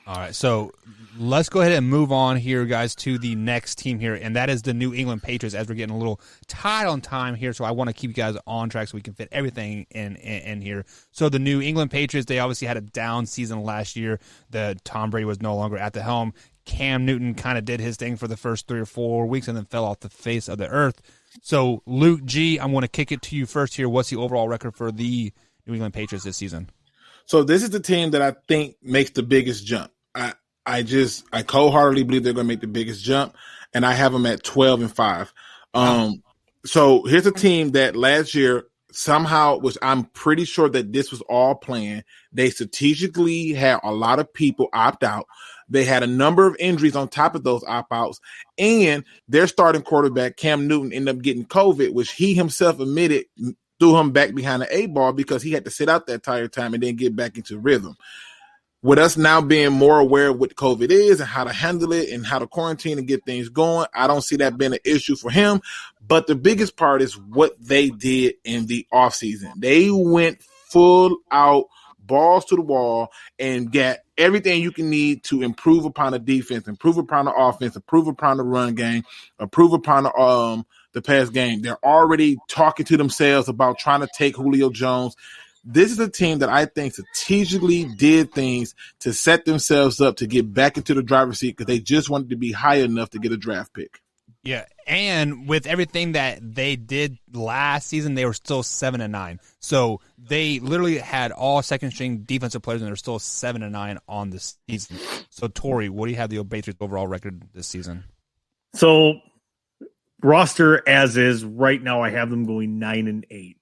All right, so let's go ahead and move on here, guys, to the next team here, and that is the New England Patriots, as we're getting a little tight on time here, so I want to keep you guys on track so we can fit everything in here. So the New England Patriots, they obviously had a down season last year. Tom Brady was no longer at the helm. Cam Newton kind of did his thing for the first 3 or 4 weeks and then fell off the face of the earth. So, Luke G., I'm going to kick it to you first here. What's the overall record for the New England Patriots this season? So this is the team that I think makes the biggest jump. I cold-heartedly believe they're going to make the biggest jump, and I have them at 12-5. So here's a team that last year somehow, which I'm pretty sure that this was all planned, they strategically had a lot of people opt out. They had a number of injuries on top of those opt-outs, and their starting quarterback, Cam Newton, ended up getting COVID, which he himself admitted threw him back behind the 8-ball because he had to sit out that entire time and then get back into rhythm. With us now being more aware of what COVID is and how to handle it and how to quarantine and get things going, I don't see that being an issue for him. But the biggest part is what they did in the offseason. They went full out balls to the wall and get everything you can need to improve upon the defense, improve upon the offense, improve upon the run game, improve upon the pass game. They're already talking to themselves about trying to take Julio Jones. This is a team that I think strategically did things to set themselves up to get back into the driver's seat because they just wanted to be high enough to get a draft pick. Yeah, and with everything that they did last season, they were still 7-9. So they literally had all second-string defensive players, and they're still 7-9 on the season. So, Tori, what do you have the Patriots' overall record this season? So, roster as is right now, I have them going 9-8.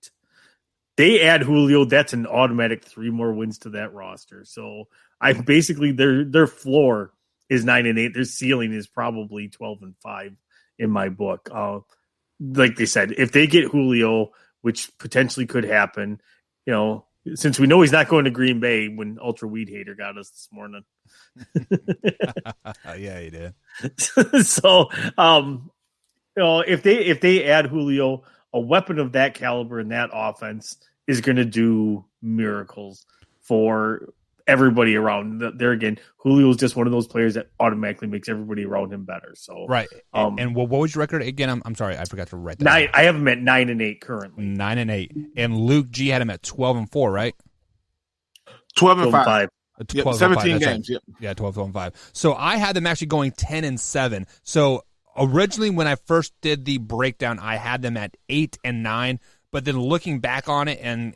They add Julio, that's an automatic 3 more wins to that roster. So, I basically their floor is 9-8. Their ceiling is probably 12-5. In my book. Like they said, if they get Julio, which potentially could happen, since we know he's not going to Green Bay when Ultra Weed Hater got us this morning. Yeah, he did. So, if they add Julio, a weapon of that caliber in that offense is going to do miracles for everybody around there. Again, Julio is just one of those players that automatically makes everybody around him better. So right. And what was your record again? I'm sorry, I forgot to write that down. I have him at 9-8 currently. 9-8, and Luke G had him at 12-4, right? 12-5. 17 games. Right. Yeah, 12-5. So I had them actually going 10-7. So originally, when I first did the breakdown, I had them at 8-9. But then looking back on it and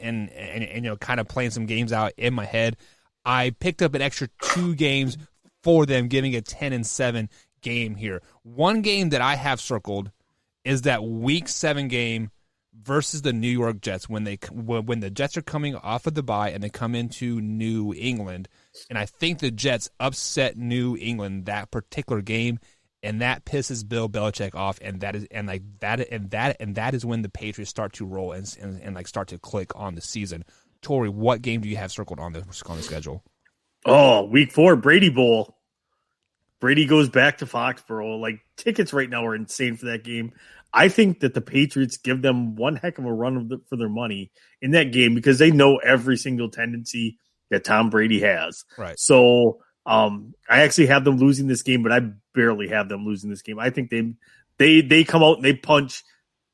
kind of playing some games out in my head, I picked up an extra 2 games for them, giving a 10-7 game here. One game that I have circled is that Week 7 game versus the New York Jets when the Jets are coming off of the bye and they come into New England, and I think the Jets upset New England that particular game, and that pisses Bill Belichick off, and that is when the Patriots start to roll and like start to click on the season. Tori, what game do you have circled on the schedule? Oh, Week 4, Brady Bowl. Brady goes back to Foxborough. Like, tickets right now are insane for that game. I think that the Patriots give them one heck of a run for their money in that game because they know every single tendency that Tom Brady has. Right. So I actually have them losing this game, but I barely have them losing this game. I think they come out and they punch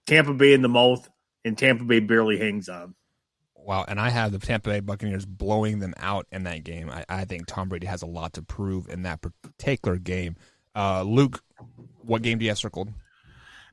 Tampa Bay in the mouth, and Tampa Bay barely hangs on. Wow, and I have the Tampa Bay Buccaneers blowing them out in that game. I think Tom Brady has a lot to prove in that particular game. Luke, what game do you have circled?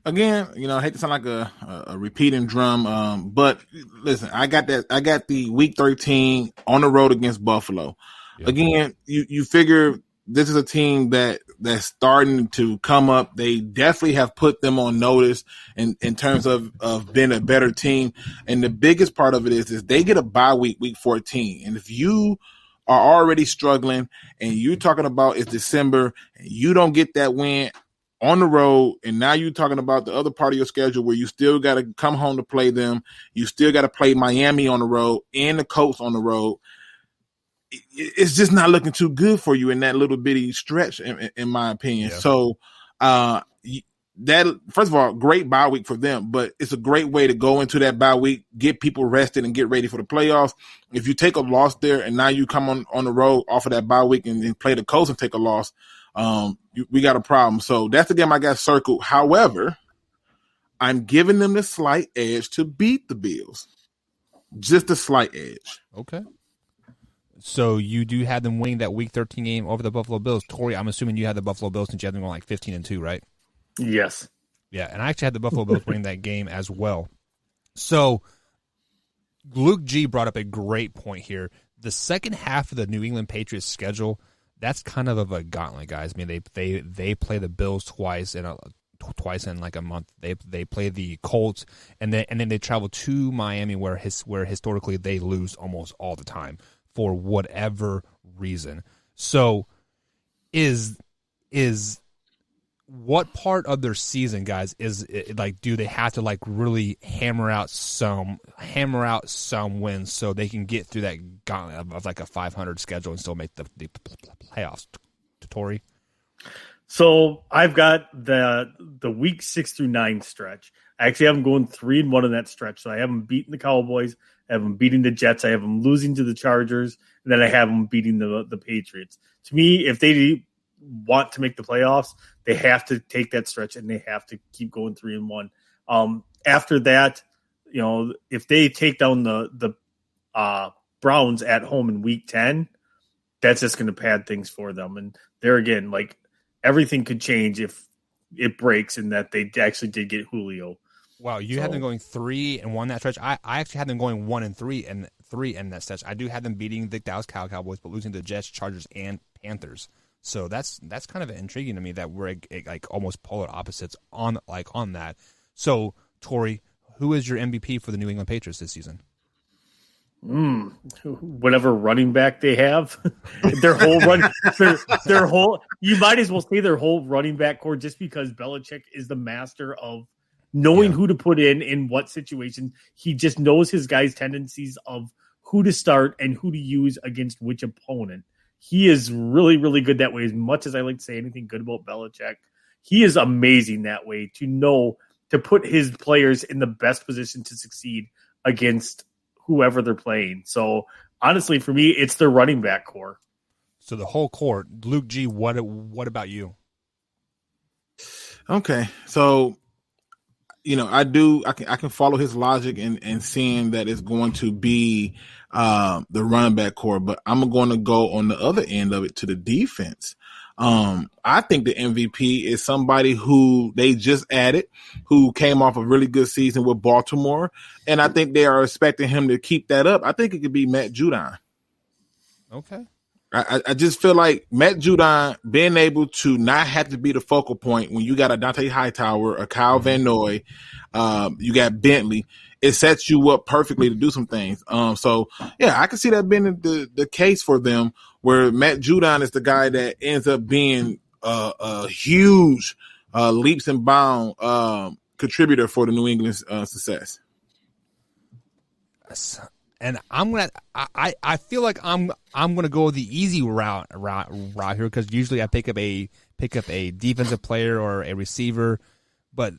Again, I hate to sound like a repeating drum, but listen, I got the Week 13 on the road against Buffalo. Yep. Again, you figure this is a team that's starting to come up. They definitely have put them on notice in terms of being a better team. And the biggest part of it is they get a bye week, Week 14. And if you are already struggling and you're talking about it's December and you don't get that win on the road, and now you're talking about the other part of your schedule where you still got to come home to play them. You still got to play Miami on the road and the Colts on the road. It's just not looking too good for you in that little bitty stretch, in my opinion. Yeah. So that, first of all, great bye week for them, but it's a great way to go into that bye week, get people rested and get ready for the playoffs. If you take a loss there and now you come on the road off of that bye week and play the Colts and take a loss, we got a problem. So that's the game I got circled. However, I'm giving them the slight edge to beat the Bills. Just a slight edge. Okay. So you do have them winning that Week 13 game over the Buffalo Bills. Tori, I'm assuming you had the Buffalo Bills since you had them going like 15-2, right? Yes. Yeah, and I actually had the Buffalo Bills winning that game as well. So Luke G brought up a great point here. The second half of the New England Patriots schedule, that's kind of a gauntlet, guys. I mean, they play the Bills twice in like a month. They play the Colts, and then they travel to Miami, where historically they lose almost all the time for whatever reason. So, is what part of their season, guys, is it, like, do they have to like really hammer out some wins so they can get through that gauntlet of like a 500 schedule and still make the playoffs? Tori? So I've got the week 6 through 9 stretch. I actually have them going 3-1 in that stretch. So I have them beating the Cowboys, I have them beating the Jets. I have them losing to the Chargers. And then I have them beating the Patriots. To me, if they want to make the playoffs, they have to take that stretch and they have to keep going 3-1. After that, if they take down the Browns at home in Week 10, that's just going to pad things for them. And there again, like everything could change if it breaks and that they actually did get Julio. Wow, you had them going 3-1 that stretch. I actually had them going 1-3 and 3 in that stretch. I do have them beating the Dallas Cowboys, but losing to the Jets, Chargers, and Panthers. So that's kind of intriguing to me that we're like almost polar opposites on that. So Tori, who is your MVP for the New England Patriots this season? Whatever running back they have, their whole you might as well say their whole running back core, just because Belichick is the master of knowing who to put in what situation. He just knows his guys' tendencies of who to start and who to use against which opponent. He is really, really good that way. As much as I like to say anything good about Belichick, he is amazing that way to know to put his players in the best position to succeed against whoever they're playing. So honestly, for me, it's their running back core. So the whole core. Luke G, what about you? Okay, so I can follow his logic and seeing that it's going to be the running back core, but I'm going to go on the other end of it to the defense. I think the MVP is somebody who they just added, who came off a really good season with Baltimore, and I think they are expecting him to keep that up. I think it could be Matt Judon. Okay. I just feel like Matt Judon being able to not have to be the focal point when you got a Dante Hightower, a Kyle Van Noy, you got Bentley. It sets you up perfectly to do some things. So yeah, I can see that being the case for them, where Matt Judon is the guy that ends up being a huge leaps and bound contributor for the New England success. And I feel like I'm gonna go the easy route here, because usually I pick up a defensive player or a receiver, but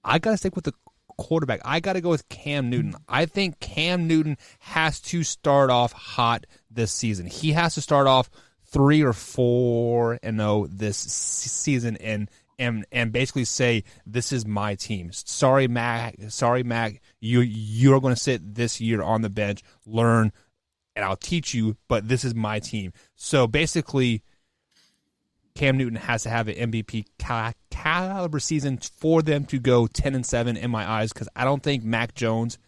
I gotta stick with the quarterback. I gotta go with Cam Newton. I think Cam Newton has to start off hot this season. He has to start off 3 or 4-0 this season and basically say, this is my team. Sorry, Mac. You're going to sit this year on the bench, learn, and I'll teach you, but this is my team. So basically, Cam Newton has to have an MVP caliber season for them to go 10-7 in my eyes, because I don't think Mac Jones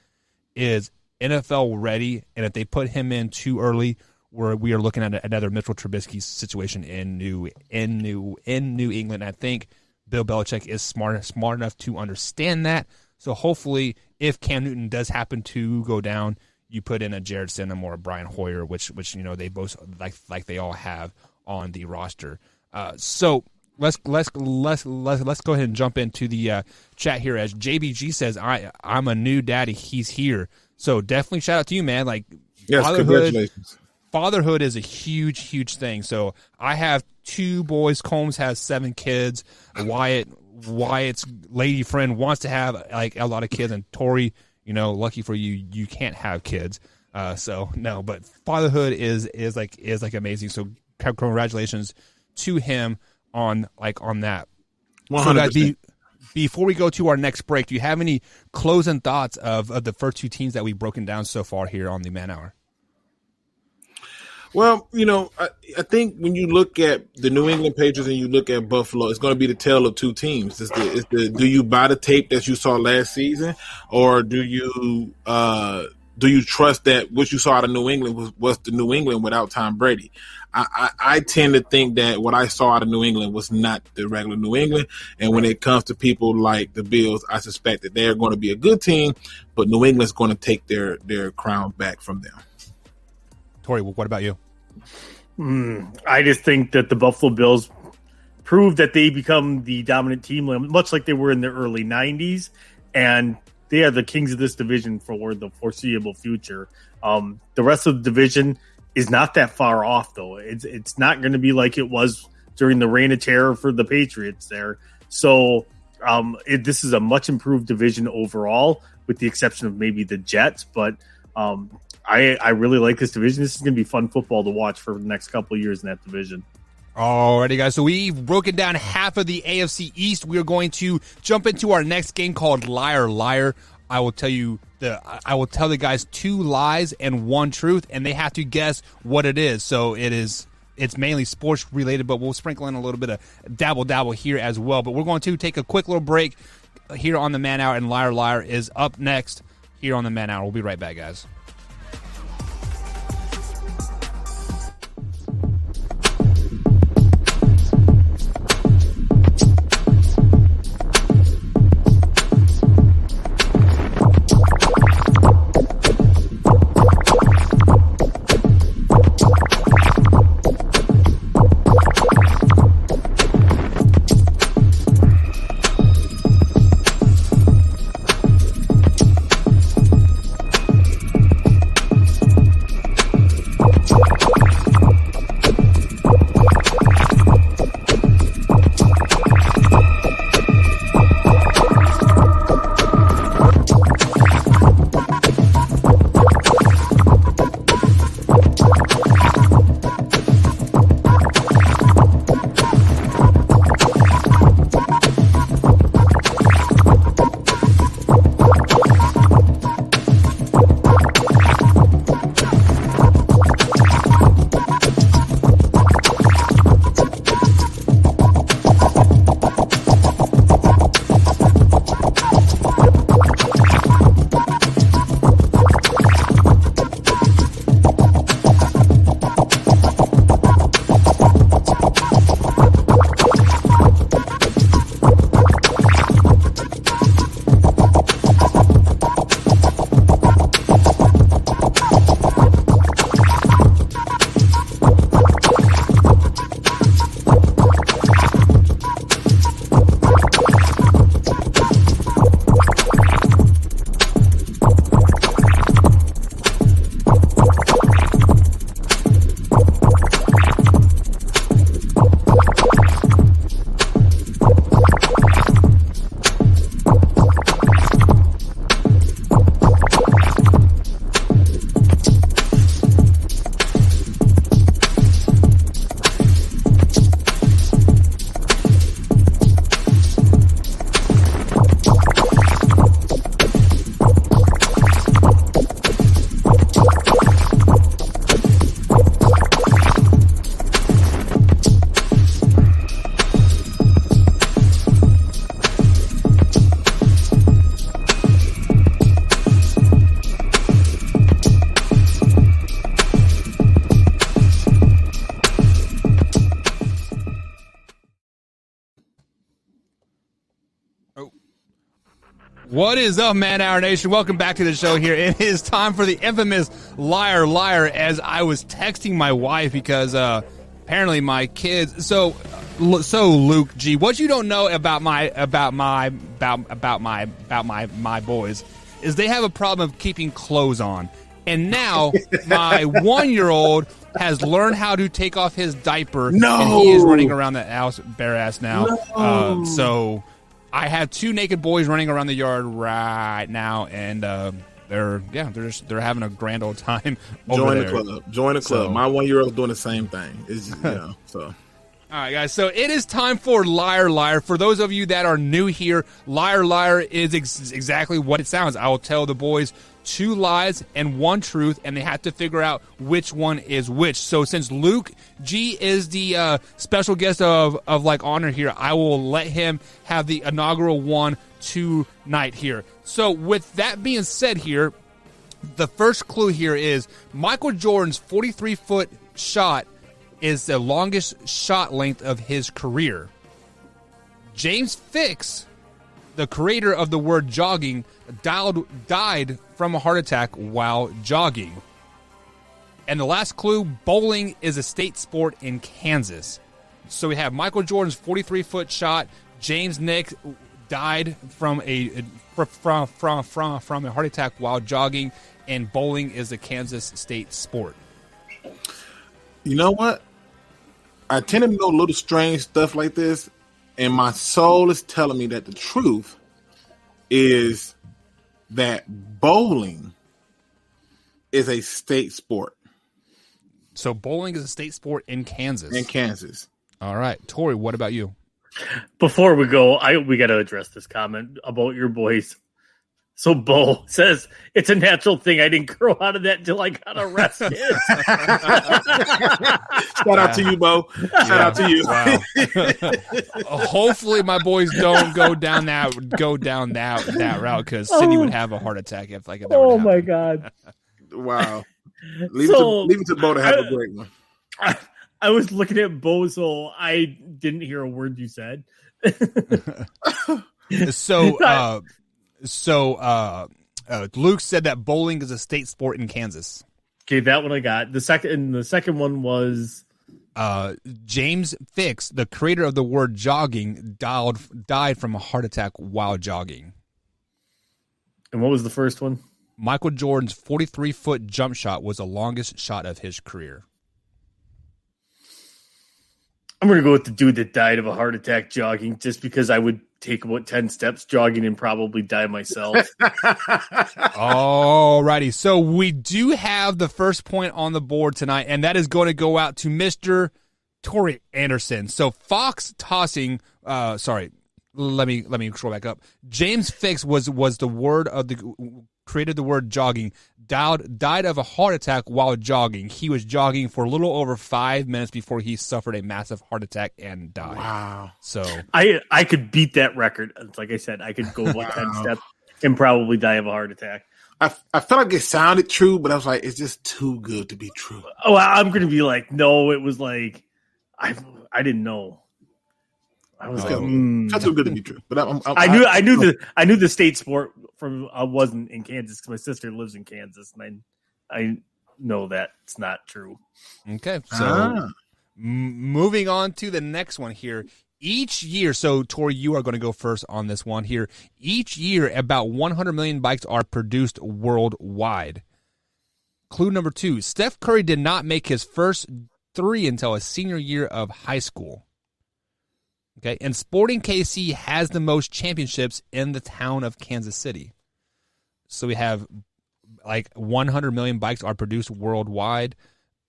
is NFL ready, and if they put him in too early, we are looking at another Mitchell Trubisky situation in New England. I think Bill Belichick is smart enough to understand that. So hopefully, if Cam Newton does happen to go down, you put in a Jared Stidham or a Brian Hoyer, which they both like they all have on the roster. So let's go ahead and jump into the chat here, as JBG says, I'm a new daddy. He's here. So definitely shout out to you, man. Like, yes, congratulations. Fatherhood is a huge thing. So I have 2 boys. Combs has 7 kids. Wyatt's lady friend wants to have like a lot of kids, and Tori, lucky for you, you can't have kids. So no, but fatherhood is like amazing. So congratulations to him on that. 100%. So guys, before we go to our next break, do you have any closing thoughts of the first 2 teams that we've broken down so far here on the Man Hour? Well, I think when you look at the New England Patriots and you look at Buffalo, it's going to be the tale of 2 teams. Do you buy the tape that you saw last season, or do you trust that what you saw out of New England was the New England without Tom Brady? I tend to think that what I saw out of New England was not the regular New England. And when it comes to people like the Bills, I suspect that they're going to be a good team, but New England's going to take their crown back from them. Tori, what about you? I just think that the Buffalo Bills prove that they become the dominant team, much like they were in the early 90s, and they are the kings of this division for the foreseeable future. The rest of the division is not that far off, though. It's not going to be like it was during the reign of terror for the Patriots there. So this is a much improved division overall, with the exception of maybe the Jets, but I really like this division. This is going to be fun football to watch for the next couple of years in that division. Alrighty, guys. So we've broken down half of the AFC East. We are going to jump into our next game called Liar Liar. I will tell the guys 2 lies and 1 truth, and they have to guess what it is. So it's mainly sports related, but we'll sprinkle in a little bit of dabble here as well. But we're going to take a quick little break here on the Man Hour, and Liar Liar is up next here on the Man Hour. We'll be right back, guys. What is up, Man Hour Nation? Welcome back to the show here. It is time for the infamous Liar Liar, as I was texting my wife because apparently my kids. So Luke G, what you don't know about my boys is they have a problem of keeping clothes on. And now my 1-year-old has learned how to take off his diaper. No. And he is running around the house bare ass now. No. So I have 2 naked boys running around the yard right now, and they're having a grand old time over there. Join the club. So, my 1-year-old doing the same thing. It's so. All right, guys. So it is time for Liar Liar. For those of you that are new here, Liar Liar is exactly what it sounds. I will tell the boys 2 lies and 1 truth, and they have to figure out which one is which. So since Luke G is the special guest of like honor here, I will let him have the inaugural one tonight here. So with that being said here, the first clue here is Michael Jordan's 43-foot shot is the longest shot length of his career. James Fix, the creator of the word jogging, died from a heart attack while jogging. And the last clue, bowling is a state sport in Kansas. So we have Michael Jordan's 43-foot shot. James Nick died from a heart attack while jogging, and bowling is a Kansas state sport. You know what? I tend to know little strange stuff like this, and my soul is telling me that the truth is that bowling is a state sport. So bowling is a state sport in Kansas. In Kansas. All right. Tori, what about you? Before we go, we got to address this comment about your boys. So Bo says, it's a natural thing. I didn't grow out of that until I got arrested. Shout out to you, Bo. Shout out to you. Wow. Hopefully my boys don't go down that route, because Cindy would have a heart attack if like that Oh would my happen. God. Wow. Leave it to Bo to have a great one. I was looking at Bo, so I didn't hear a word you said. So Luke said that bowling is a state sport in Kansas. Okay, that one I got. The second one was James Fix, the creator of the word jogging, died from a heart attack while jogging. And what was the first one? Michael Jordan's 43-foot jump shot was the longest shot of his career. I'm going to go with the dude that died of a heart attack jogging, just because I would take about 10 steps jogging and probably die myself. All righty. So we do have the first point on the board tonight, and that is going to go out to Mr. Tori Anderson. So Fox tossing, let me scroll back up. James Fix was the word of the created the word jogging. Died of a heart attack while jogging. He was jogging for a little over 5 minutes before he suffered a massive heart attack and died. Wow. So I could beat that record. Like I said, I could go about 10 steps and probably die of a heart attack. I felt like it sounded true, but I was like, it's just too good to be true. Oh, I'm going to be like, no, it was like, I didn't know. I was like, That's too good to be true. But I knew the state sport from wasn't in Kansas because my sister lives in Kansas, and I know that it's not true. Okay, so moving on to the next one here. Each year, so Tori, you are going to go first on this one here. Each year, about 100 million bikes are produced worldwide. Clue number 2: Steph Curry did not make his first 3 until his senior year of high school. Okay, and Sporting KC has the most championships in the town of Kansas City. So we have like 100 million bikes are produced worldwide,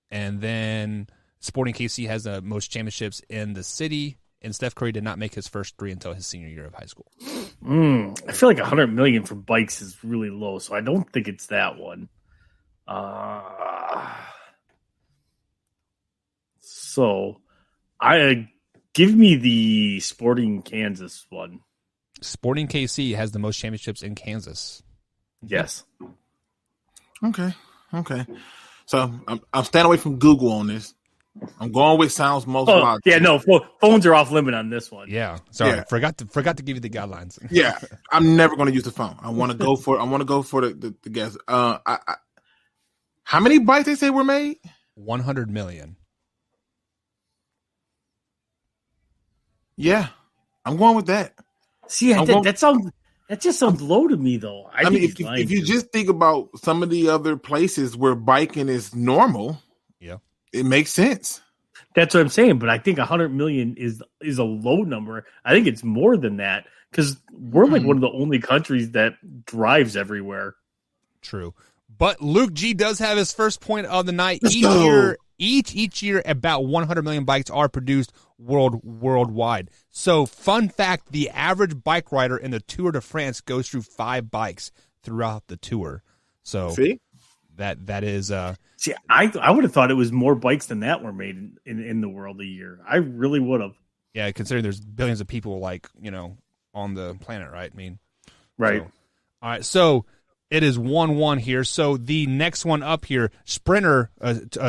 and then Sporting KC has the most championships in the city, and Steph Curry did not make his first 3 until his senior year of high school. I feel like 100 million for bikes is really low, so I don't think it's that one. So give me the Sporting Kansas one. Sporting KC has the most championships in Kansas. Yes. Okay. So I'm staying away from Google on this. I'm going with sounds most logical. Yeah, no, phones are off limit on this one. Yeah, sorry, Yeah. forgot to give you the guidelines. Yeah, I'm never going to use the phone. I want to go for the guess. How many bikes they say were made? 100 million. Yeah, I'm going with that. See, that just sounds low to me, though. I mean, if you just think about some of the other places where biking is normal, yeah, it makes sense. That's what I'm saying. But I think 100 million is a low number. I think it's more than that because we're like one of the only countries that drives everywhere. True. But Luke G does have his first point of the night. Each year, about 100 million bikes are produced worldwide. So, fun fact, the average bike rider in the Tour de France goes through 5 bikes throughout the tour. So, see? That is... See, I would have thought it was more bikes than that were made in the world a year. I really would have. Yeah, considering there's billions of people, like, on the planet, right? I mean... Right. So, all right, so... It is 1-1 here. So the next one up here, Sprinter.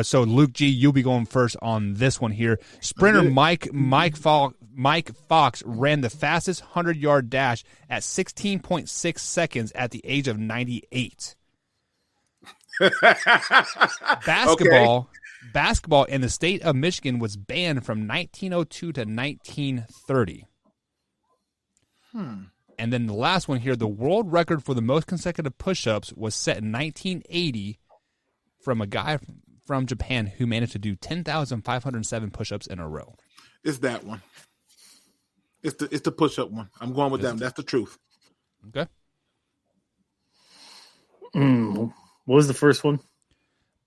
So Luke G, you'll be going first on this one here. Sprinter Mike Fox ran the fastest 100-yard dash at 16.6 seconds at the age of 98. Basketball in the state of Michigan was banned from 1902 to 1930. And then the last one here, the world record for the most consecutive push-ups was set in 1980 from a guy from Japan who managed to do 10,507 push-ups in a row. It's that one. It's the push-up one. I'm going with them. That's the truth. Okay. What was the first one?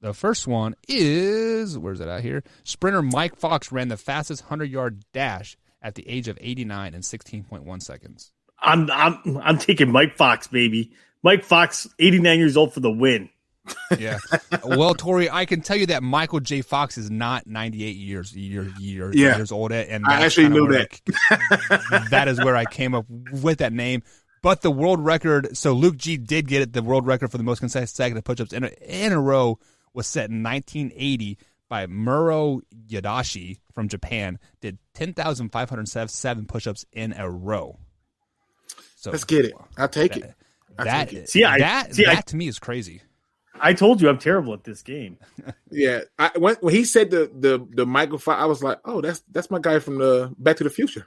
The first one is, where's it at here? Sprinter Mike Fox ran the fastest 100-yard dash at the age of 89 in 16.1 seconds. I'm taking Mike Fox, baby. Mike Fox, 89 years old for the win. Yeah. Well, Tori, I can tell you that Michael J. Fox is not 98 years old, and I actually knew that. That is where I came up with that name. But the world record, so Luke G did get it. The world record for the most consecutive push-ups in a row was set in 1980 by Muro Yadashi from Japan. Did 10,507 push-ups in a row. So let's get it. I'll take it. That to me is crazy. I told you I'm terrible at this game. Yeah, when he said the Michael Fox, I was like, oh, that's my guy from the Back to the Future.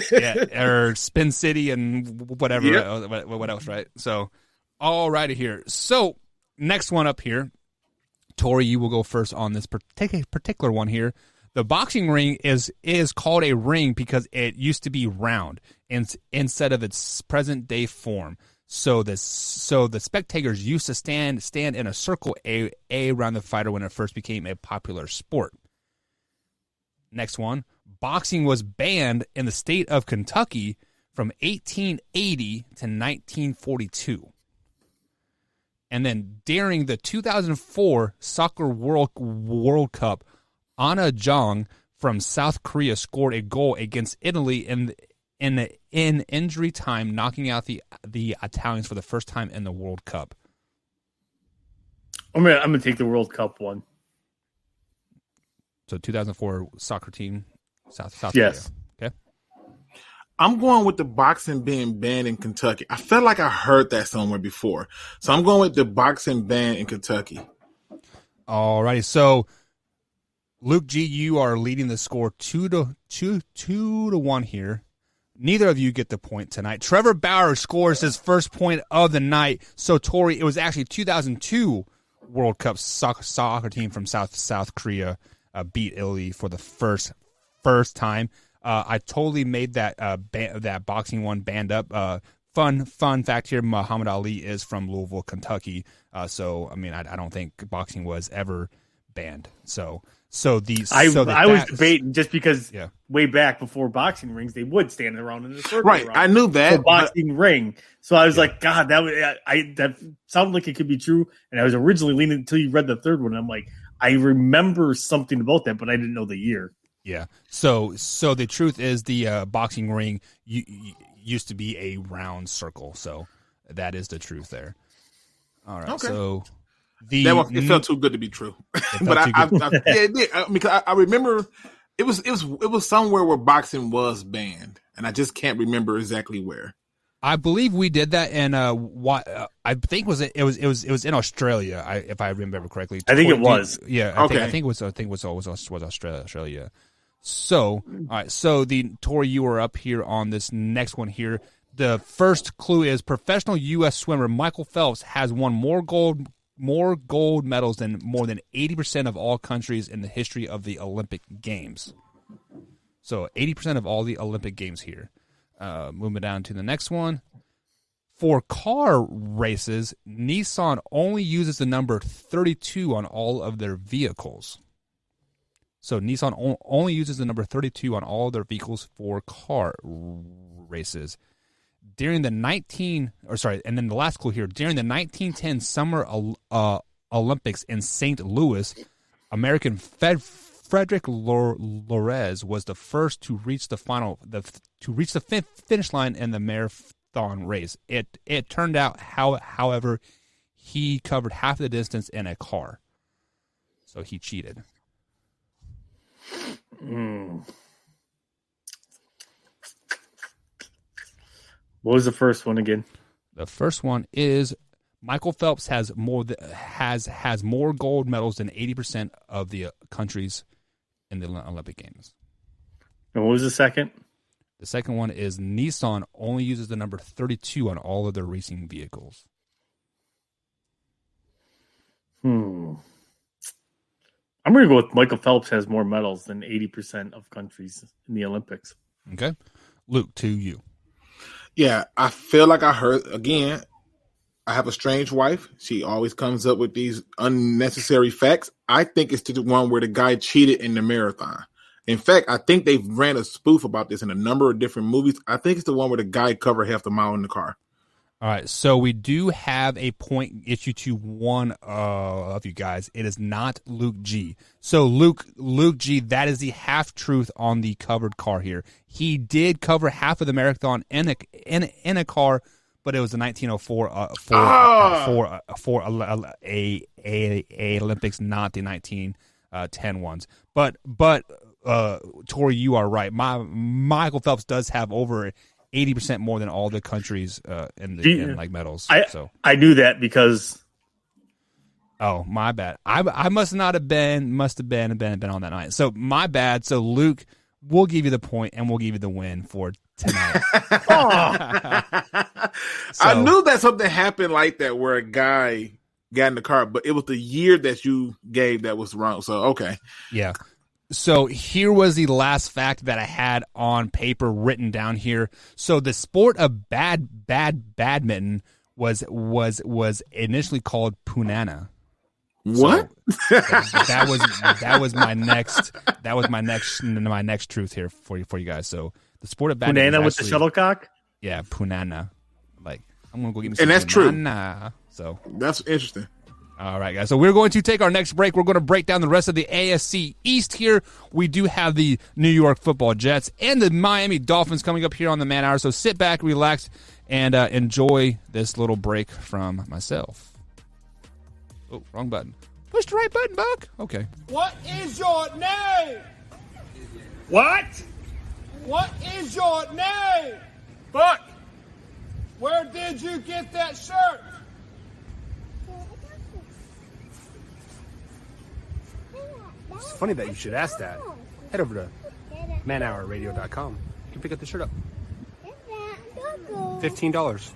Yeah, or Spin City and whatever. Yep. What else, right? So, all righty here. So, next one up here, Tori, you will go first on this particular one here. The boxing ring is called a ring because it used to be round instead of its present day form. So the spectators used to stand in a circle a around the fighter when it first became a popular sport. Next one, boxing was banned in the state of Kentucky from 1880 to 1942. And then during the 2004 Soccer World Cup, Anna Jong from South Korea scored a goal against Italy in injury time, knocking out the Italians for the first time in the World Cup. I'm gonna take the World Cup one. So 2004 soccer team, South yes. Korea. Okay. I'm going with the boxing being banned in Kentucky. I felt like I heard that somewhere before, so I'm going with the boxing ban in Kentucky. All righty. So Luke G, you are leading the score 2-1 here. Neither of you get the point tonight. Trevor Bauer scores his first point of the night. So, Tori, it was actually 2002 World Cup soccer team from South Korea beat Italy for the first time. I totally made that boxing one banned up. Fun fact here: Muhammad Ali is from Louisville, Kentucky. So, I mean, I don't think boxing was ever banned. I was debating just because way back before boxing rings, they would stand around in the circle. Right, I knew that. Boxing ring. So I was like, God, that sounded like it could be true. And I was originally leaning until you read the third one. I'm like, I remember something about that, but I didn't know the year. Yeah. So the truth is the boxing ring used to be a round circle. So that is the truth there. All right. Okay. So. It felt too good to be true, but it did. I remember it was somewhere where boxing was banned, and I just can't remember exactly where. I believe we did that in I think it was in Australia, if I remember correctly. I think it was. Yeah. I think it was Australia. So all right. So Tori, you are up here on this next one here. The first clue is professional U.S. swimmer Michael Phelps has won more gold medals than more than 80% of all countries in the history of the Olympic Games. So 80% of all the Olympic Games here. Moving down to the next one. For car races, Nissan only uses the number 32 on all of their vehicles. So Nissan only uses the number 32 on all of their vehicles for car races. During the and then the last clue here, during the 1910 Summer Olympics in St. Louis, American Frederick Lorez was the first to reach the finish line in the marathon race. It turned out, however, he covered half the distance in a car, so he cheated. What was the first one again? The first one is Michael Phelps has more gold medals than 80% of the countries in the Olympic Games. And what was the second? The second one is Nissan only uses the number 32 on all of their racing vehicles. I'm going to go with Michael Phelps has more medals than 80% of countries in the Olympics. Okay. Luke, to you. Yeah, I feel like I heard, again, I have a strange wife. She always comes up with these unnecessary facts. I think it's the one where the guy cheated in the marathon. In fact, I think they've ran a spoof about this in a number of different movies. I think it's the one where the guy covered half the mile in the car. All right, so we do have a point issue to one of you guys. It is not Luke G. So Luke G, that is the half truth on the covered car here. He did cover half of the marathon in a car, but it was the 1904 for a Olympics, not the 1910 ones. But Tori, you are right. Michael Phelps does have over 80% more than all the countries in like medals. I knew that because. Oh, my bad. I must have been on that night. So my bad. So Luke, we'll give you the point and we'll give you the win for tonight. I knew that something happened like that where a guy got in the car, but it was the year that you gave that was wrong. So okay. Yeah. So here was the last fact that I had on paper written down here. So the sport of badminton was initially called punana. What? So that was my next truth here for you guys. So the sport of badminton punana with the shuttlecock. Yeah, punana. Like I'm gonna go get me some. And that's punana. true. So that's interesting. All right, guys. So we're going to take our next break. We're going to break down the rest of the AFC East here. We do have the New York Football Jets and the Miami Dolphins coming up here on the Man Hour. So sit back, relax, and enjoy this little break from myself. Oh, wrong button. Push the right button, Buck. Okay. What is your name? What? What is your name? Buck. Where did you get that shirt? It's funny that you should ask that. Head over to manhourradio.com. You can pick up the shirt up. $15.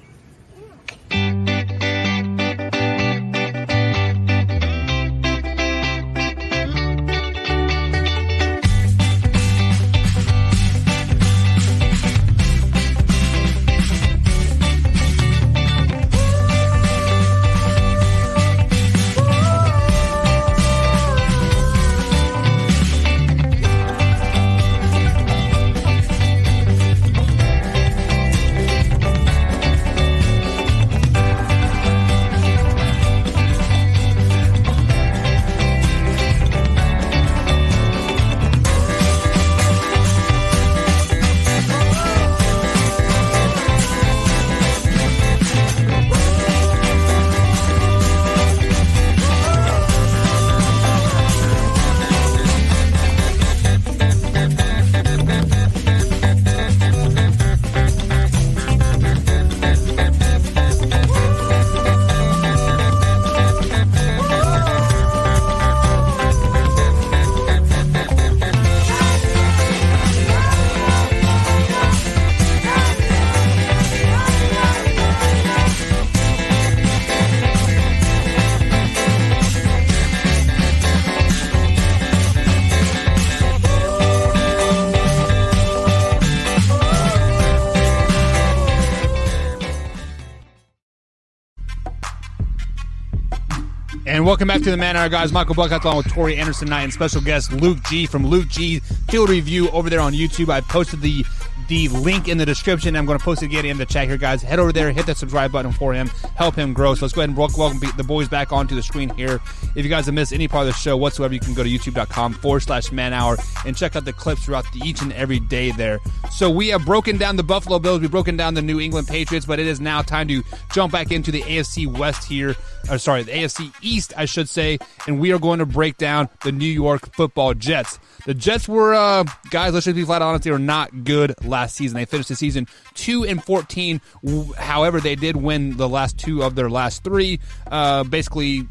And welcome back to the Man Hour, guys. Michael Buckott along with Tori Anderson Knight and special guest Luke G from Luke G Field Review over there on YouTube. I posted the link in the description. I'm going to post it again in the chat here, guys. Head over there, hit that subscribe button for him, help him grow. So let's go ahead and welcome the boys back onto the screen here. If you guys have missed any part of the show whatsoever, you can go to youtube.com/Man Hour and check out the clips throughout each and every day there. So we have broken down the Buffalo Bills, we've broken down the New England Patriots, but it is now time to jump back into the AFC West here. The AFC East, I should say, and we are going to break down the New York Football Jets. The Jets were, guys, let's just be flat honest, they were not good last season. They finished the season 2-14. However, they did win the last two of their last three, basically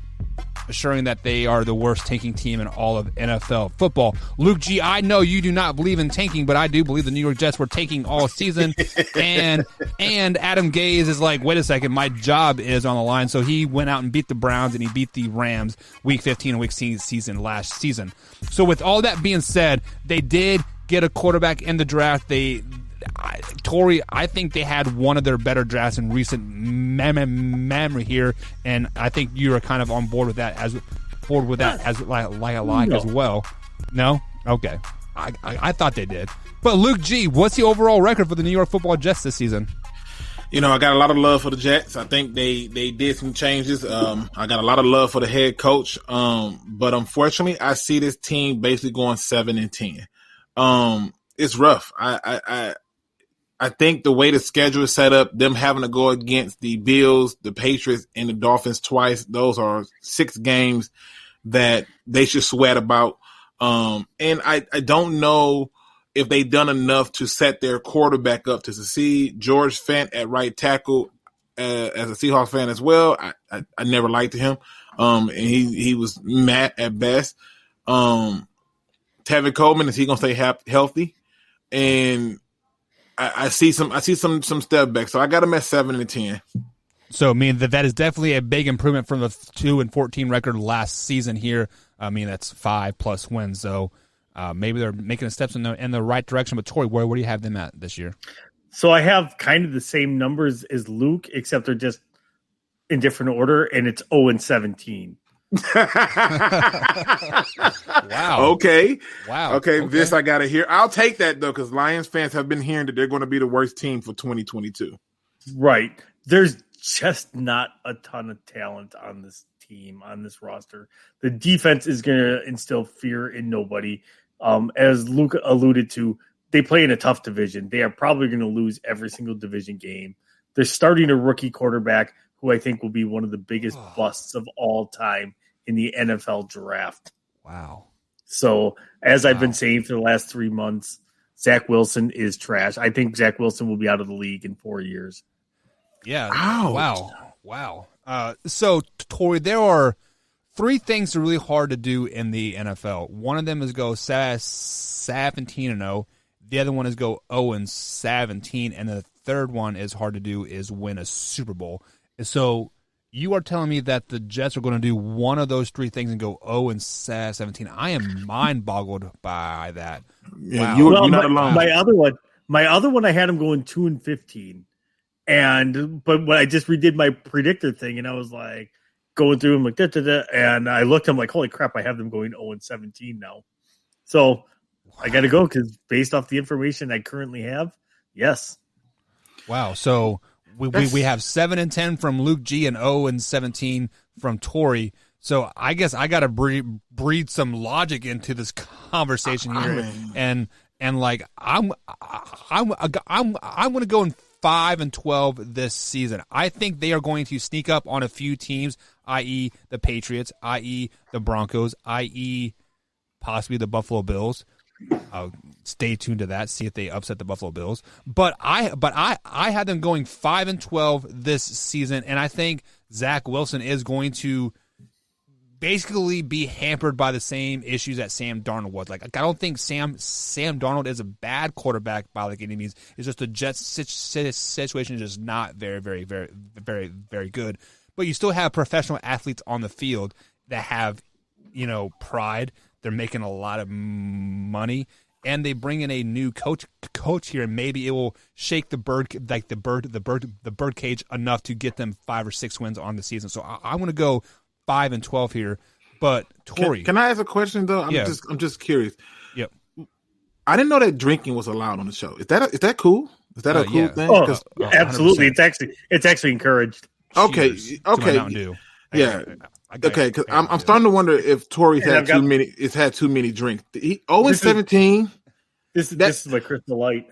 assuring that they are the worst tanking team in all of NFL football. Luke G, I know you do not believe in tanking, but I do believe the New York Jets were tanking all season. and Adam Gase is like, wait a second, my job is on the line. So he went out and beat the Browns and he beat the Rams week 15 and week 16 last season. So with all that being said, they did get a quarterback in the draft. Tori, I think they had one of their better drafts in recent memory here, and I think you are kind of on board with that as well. No, okay. I thought they did, but Luke G, what's the overall record for the New York Football Jets this season? I got a lot of love for the Jets. I think they did some changes. I got a lot of love for the head coach. But unfortunately, I see this team basically going 7-10. It's rough. I think the way the schedule is set up, them having to go against the Bills, the Patriots, and the Dolphins twice, those are 6 games that they should sweat about. And I don't know if they've done enough to set their quarterback up to succeed. George Fant at right tackle, as a Seahawks fan as well, I never liked him. And he was mad at best. Tevin Coleman, is he going to stay healthy? And I see some step back. So I got him at 7-10. So I mean that is definitely a big improvement from the 2-14 record last season here. I mean that's 5+ wins. So maybe they're making steps in the right direction. But Tori, where do you have them at this year? So I have kind of the same numbers as Luke, except they're just in different order, and it's 0-17. Wow. Okay. Wow. Okay. This I got to hear. I'll take that, though, because Lions fans have been hearing that they're going to be the worst team for 2022. Right. There's just not a ton of talent on this team, on this roster. The defense is going to instill fear in nobody. As Luke alluded to, they play in a tough division. They are probably going to lose every single division game. They're starting a rookie quarterback who I think will be one of the biggest busts of all time in the NFL draft. Wow. So, as I've been saying for the last 3 months, Zach Wilson is trash. I think Zach Wilson will be out of the league in 4 years. Yeah. Ouch. Wow. So, Tori, there are 3 things that are really hard to do in the NFL. One of them is go 17-0. The other one is go 0-17. And the third one is hard to do is win a Super Bowl. So you are telling me that the Jets are going to do one of those 3 things and go 0-17. I am mind-boggled by that. Yeah, wow. you're not alone. My other one, I had them going 2-15, but when I just redid my predictor thing, and I was like going through them like and I looked, I'm like, holy crap, I have them going 0-17 now. So I got to go because based off the information I currently have, yes. Wow. So we have 7-10 from Luke G and 0-17 from Tori. So I guess I got to breathe some logic into this conversation here, and like I'm going to go in 5-12 this season. I think they are going to sneak up on a few teams, i.e. the Patriots, i.e. the Broncos, i.e. possibly the Buffalo Bills. Stay tuned to that. See if they upset the Buffalo Bills. But I had them going 5-12 this season, and I think Zach Wilson is going to basically be hampered by the same issues that Sam Darnold was. Like I don't think Sam Darnold is a bad quarterback by like any means. It's just the Jets situation is just not very, very, very, very, very good. But you still have professional athletes on the field that have, pride. They're making a lot of money, and they bring in a new coach here, and maybe it will shake the bird cage enough to get them 5 or 6 wins on the season. So I want to go 5-12 here. But Tori, can I ask a question though? I'm just curious. Yep. I didn't know that drinking was allowed on the show. Is that cool? Is that a cool thing? Oh, absolutely. 100%. It's actually encouraged. Okay. Cheers Okay. to my Mountain Dew. Yeah. Okay, because I'm starting to wonder if Tori's had too many. It's had too many drinks. 0-17. This is my Crystal Light.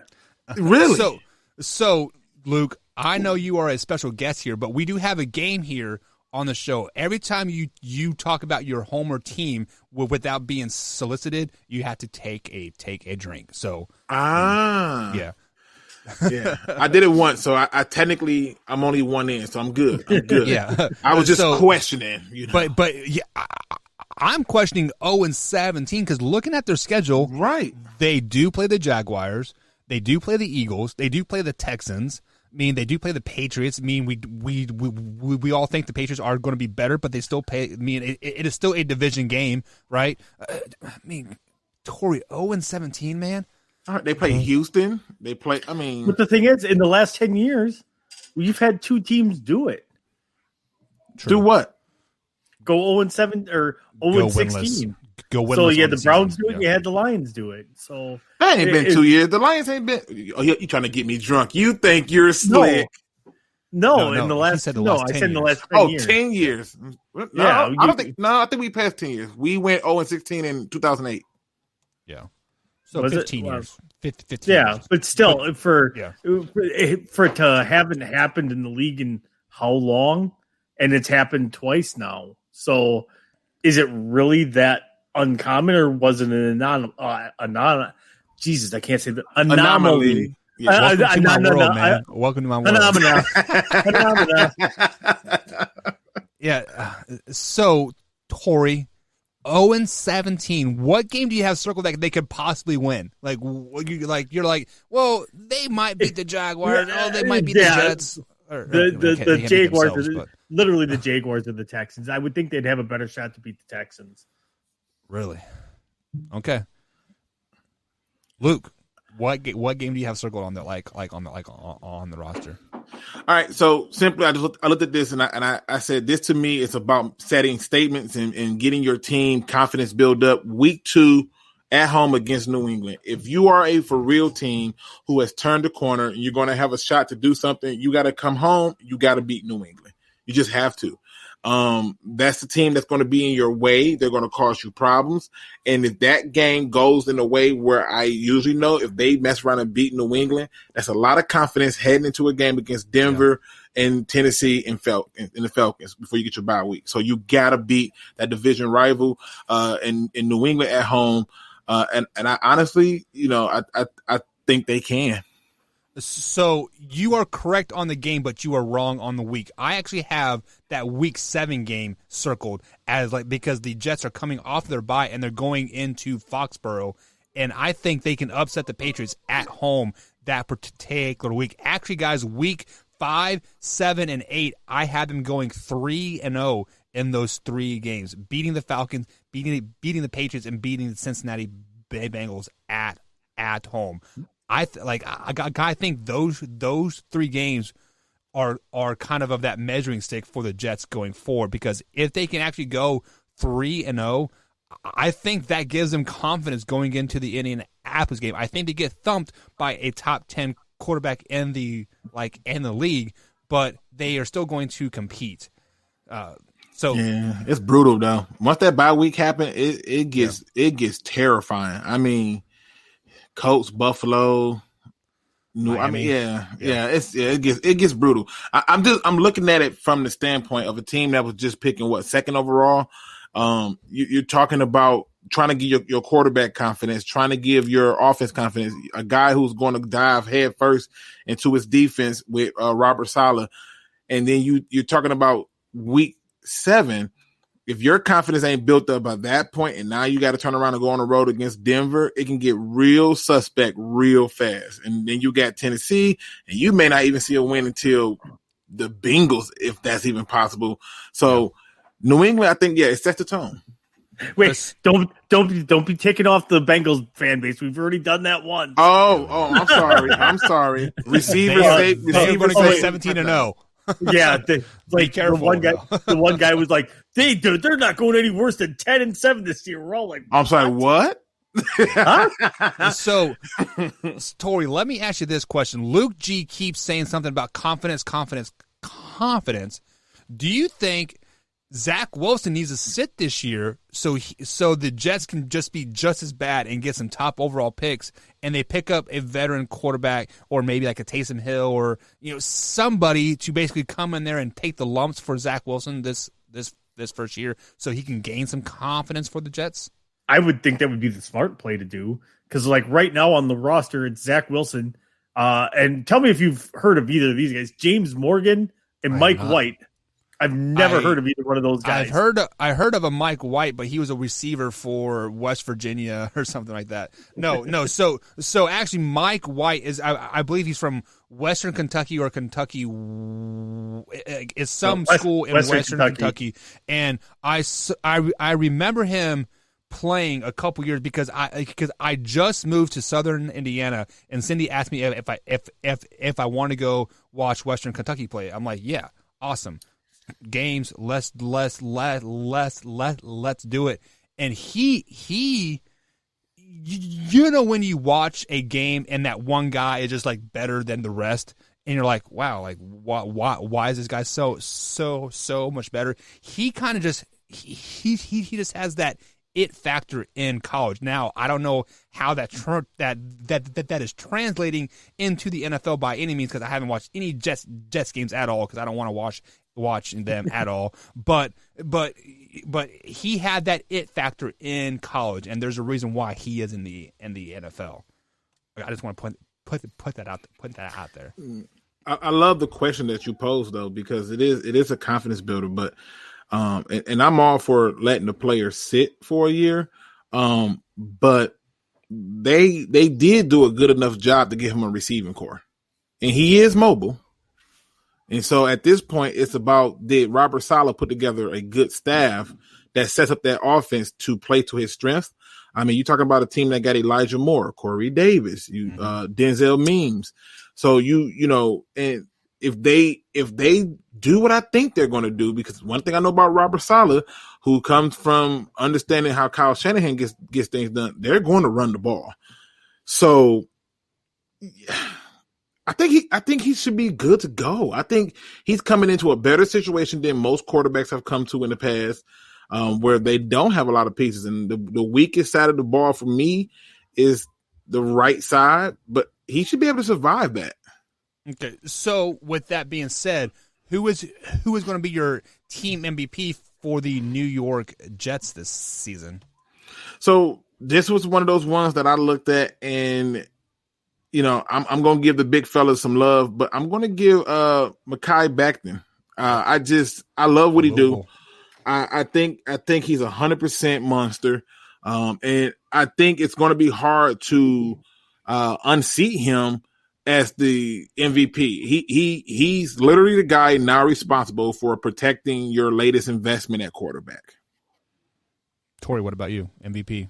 Really? So Luke, I know you are a special guest here, but we do have a game here on the show. Every time you talk about your homer team without being solicited, you have to take a drink. So yeah. Yeah, I did it once, so I technically I'm only one in, so I'm good. Yeah, I was just questioning, But yeah, I'm questioning 0-17 because looking at their schedule, right? They do play the Jaguars, they do play the Eagles, they do play the Texans. I mean, they do play the Patriots. I mean, we all think the Patriots are going to be better, but they still pay. I mean, it is still a division game, right? I mean, Tori, 0-17, man. All right, they play Houston. They play. I mean, But the thing is, in the last 10 years, we've had two teams do it. do what? Go 0-7 or 0-16. Go winless. So you had on the Browns do it. season. You had the Lions do it. So That ain't been 2 years. The Lions ain't been. Oh, you trying to get me drunk? You think you're slick? No, No, in the he last. said the No, last I 10 said in the years. last 10 Oh, years. 10 years. No, Yeah, I don't think. No, I think we passed 10 years. We went 0-16 in 2008. Yeah. So Was it? 15 Wow. years. 15 Yeah, years. but still, for Yeah. it to haven't happened in the league in how long, and it's happened twice now. So, is it really that uncommon, or was it an Jesus, I can't say the anomaly. Yeah. Welcome to my world, man. Welcome to my world. Phenomena. Yeah. So, Tori, 0-17. What game do you have circled that they could possibly win? Like you're like, well, they might beat the Jaguars. Oh, they might beat the Jets. The Jaguars, literally the Jaguars and the Texans. I would think they'd have a better shot to beat the Texans. Really? Okay. Luke, what game do you have circled on the on the roster? All right, so simply, I looked at this and I said, this to me is about setting statements and getting your team confidence build up. Week 2 at home against New England. If you are a for real team who has turned the corner and you're going to have a shot to do something, you got to come home. You got to beat New England. You just have to. That's the team that's going to be in your way. They're going to cause you problems. And if that game goes in a way where I usually know if they mess around and beat New England, that's a lot of confidence heading into a game against Denver and Tennessee and the Falcons before you get your bye week. So you got to beat that division rival in New England at home. And I honestly, I think they can. So you are correct on the game, but you are wrong on the week. I actually have that week 7 game circled as because the Jets are coming off their bye and they're going into Foxborough, and I think they can upset the Patriots at home that particular week. Actually, guys, week 5, 7, and 8, I had them going 3-0 in those 3 games, beating the Falcons, beating the Patriots, and beating the Cincinnati Bengals at home. I think those 3 games are kind of that measuring stick for the Jets going forward, because if they can actually go 3-0, I think that gives them confidence going into the Indianapolis game. I think they get thumped by a top 10 quarterback in the league, but they are still going to compete. So yeah, it's brutal though. Once that bye week happens, it gets terrifying. I mean, Colts, Buffalo, Miami. It gets brutal. I'm looking at it from the standpoint of a team that was just picking 2nd overall. You're talking about trying to give your quarterback confidence, trying to give your offense confidence. A guy who's going to dive head first into his defense with Robert Saleh, and then you're talking about week 7. If your confidence ain't built up by that point, and now you got to turn around and go on the road against Denver, it can get real suspect real fast. And then you got Tennessee, and you may not even see a win until the Bengals, if that's even possible. So New England, I think, it sets the tone. Wait, don't be taking off the Bengals fan base. We've already done that once. Oh, I'm sorry. Receivers say 17-0. Yeah, the one guy was like, they're not going any worse than 10-7 this year. We're all like, I'm sorry, what? So, Tori, let me ask you this question. Luke G keeps saying something about confidence. Do you think Zach Wilson needs to sit this year so the Jets can just be just as bad and get some top overall picks, and they pick up a veteran quarterback or maybe like a Taysom Hill or somebody to basically come in there and take the lumps for Zach Wilson this first year so he can gain some confidence for the Jets? I would think that would be the smart play to do, because right now on the roster it's Zach Wilson, and tell me if you've heard of either of these guys, James Morgan and Mike White. I've never heard of either one of those guys. I heard of a Mike White, but he was a receiver for West Virginia or something like that. No. So actually, Mike White is, I believe he's from Western Kentucky or Kentucky. It's some school in Western Kentucky. And I remember him playing a couple years because I just moved to Southern Indiana, and Cindy asked me if I want to go watch Western Kentucky play. I'm like, yeah, awesome. Games, let's do it. And he when you watch a game and that one guy is just like better than the rest, and you're like, wow, like why is this guy so much better? He kind of just he just has that it factor in college. Now, I don't know how that is translating into the NFL by any means, because I haven't watched any Jets games at all, because I don't want to watch them at all. But he had that it factor in college, and there's a reason why he is in the NFL. I just want to put that out there. I love the question that you posed, though, because it is a confidence builder. But and I'm all for letting the player sit for a year, but they did do a good enough job to give him a receiving core, and he is mobile. And so at this point, it's about, did Robert Saleh put together a good staff that sets up that offense to play to his strengths? I mean, you're talking about a team that got Elijah Moore, Corey Davis, Denzel Mims. So you know, and if they do what I think they're going to do, because one thing I know about Robert Saleh, who comes from understanding how Kyle Shanahan gets things done, they're going to run the ball. So I think he should be good to go. I think he's coming into a better situation than most quarterbacks have come to in the past, where they don't have a lot of pieces. And the weakest side of the ball for me is the right side, but he should be able to survive that. Okay, so with that being said, who is going to be your team MVP for the New York Jets this season? So this was one of those ones that I looked at, and you know, I'm going to give the big fellas some love, but I'm going to give Mekhi Becton. I love what he do. I think he's 100% monster, and I think it's going to be hard to unseat him as the MVP. He's literally the guy now responsible for protecting your latest investment at quarterback. Tori, what about you? MVP?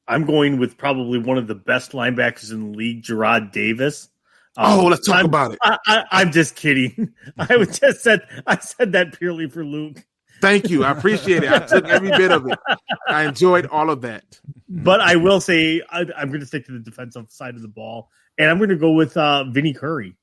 I'm going with probably one of the best linebackers in the league, Gerard Davis. Let's talk about it. I'm just kidding. I said that purely for Luke. Thank you. I appreciate it. I took every bit of it. I enjoyed all of that. But I will say I'm going to stick to the defensive side of the ball, and I'm going to go with Vinny Curry.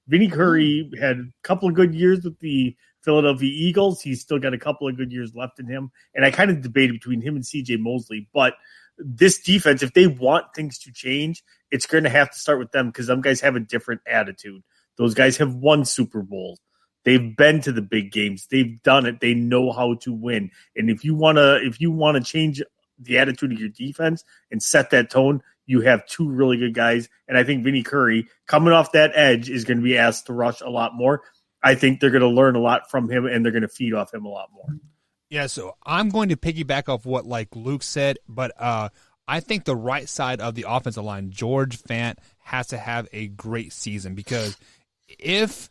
Vinny Curry had a couple of good years with the Philadelphia Eagles. He's still got a couple of good years left in him, and I kind of debated between him and C.J. Mosley. But this defense, if they want things to change, it's going to have to start with them, because some guys have a different attitude. Those guys have won Super Bowls. They've been to the big games. They've done it. They know how to win. And if you want to change the attitude of your defense and set that tone, you have two really good guys. And I think Vinny Curry, coming off that edge, is going to be asked to rush a lot more. I think they're going to learn a lot from him, and they're going to feed off him a lot more. Yeah, so I'm going to piggyback off what Luke said, but I think the right side of the offensive line, George Fant, has to have a great season, because if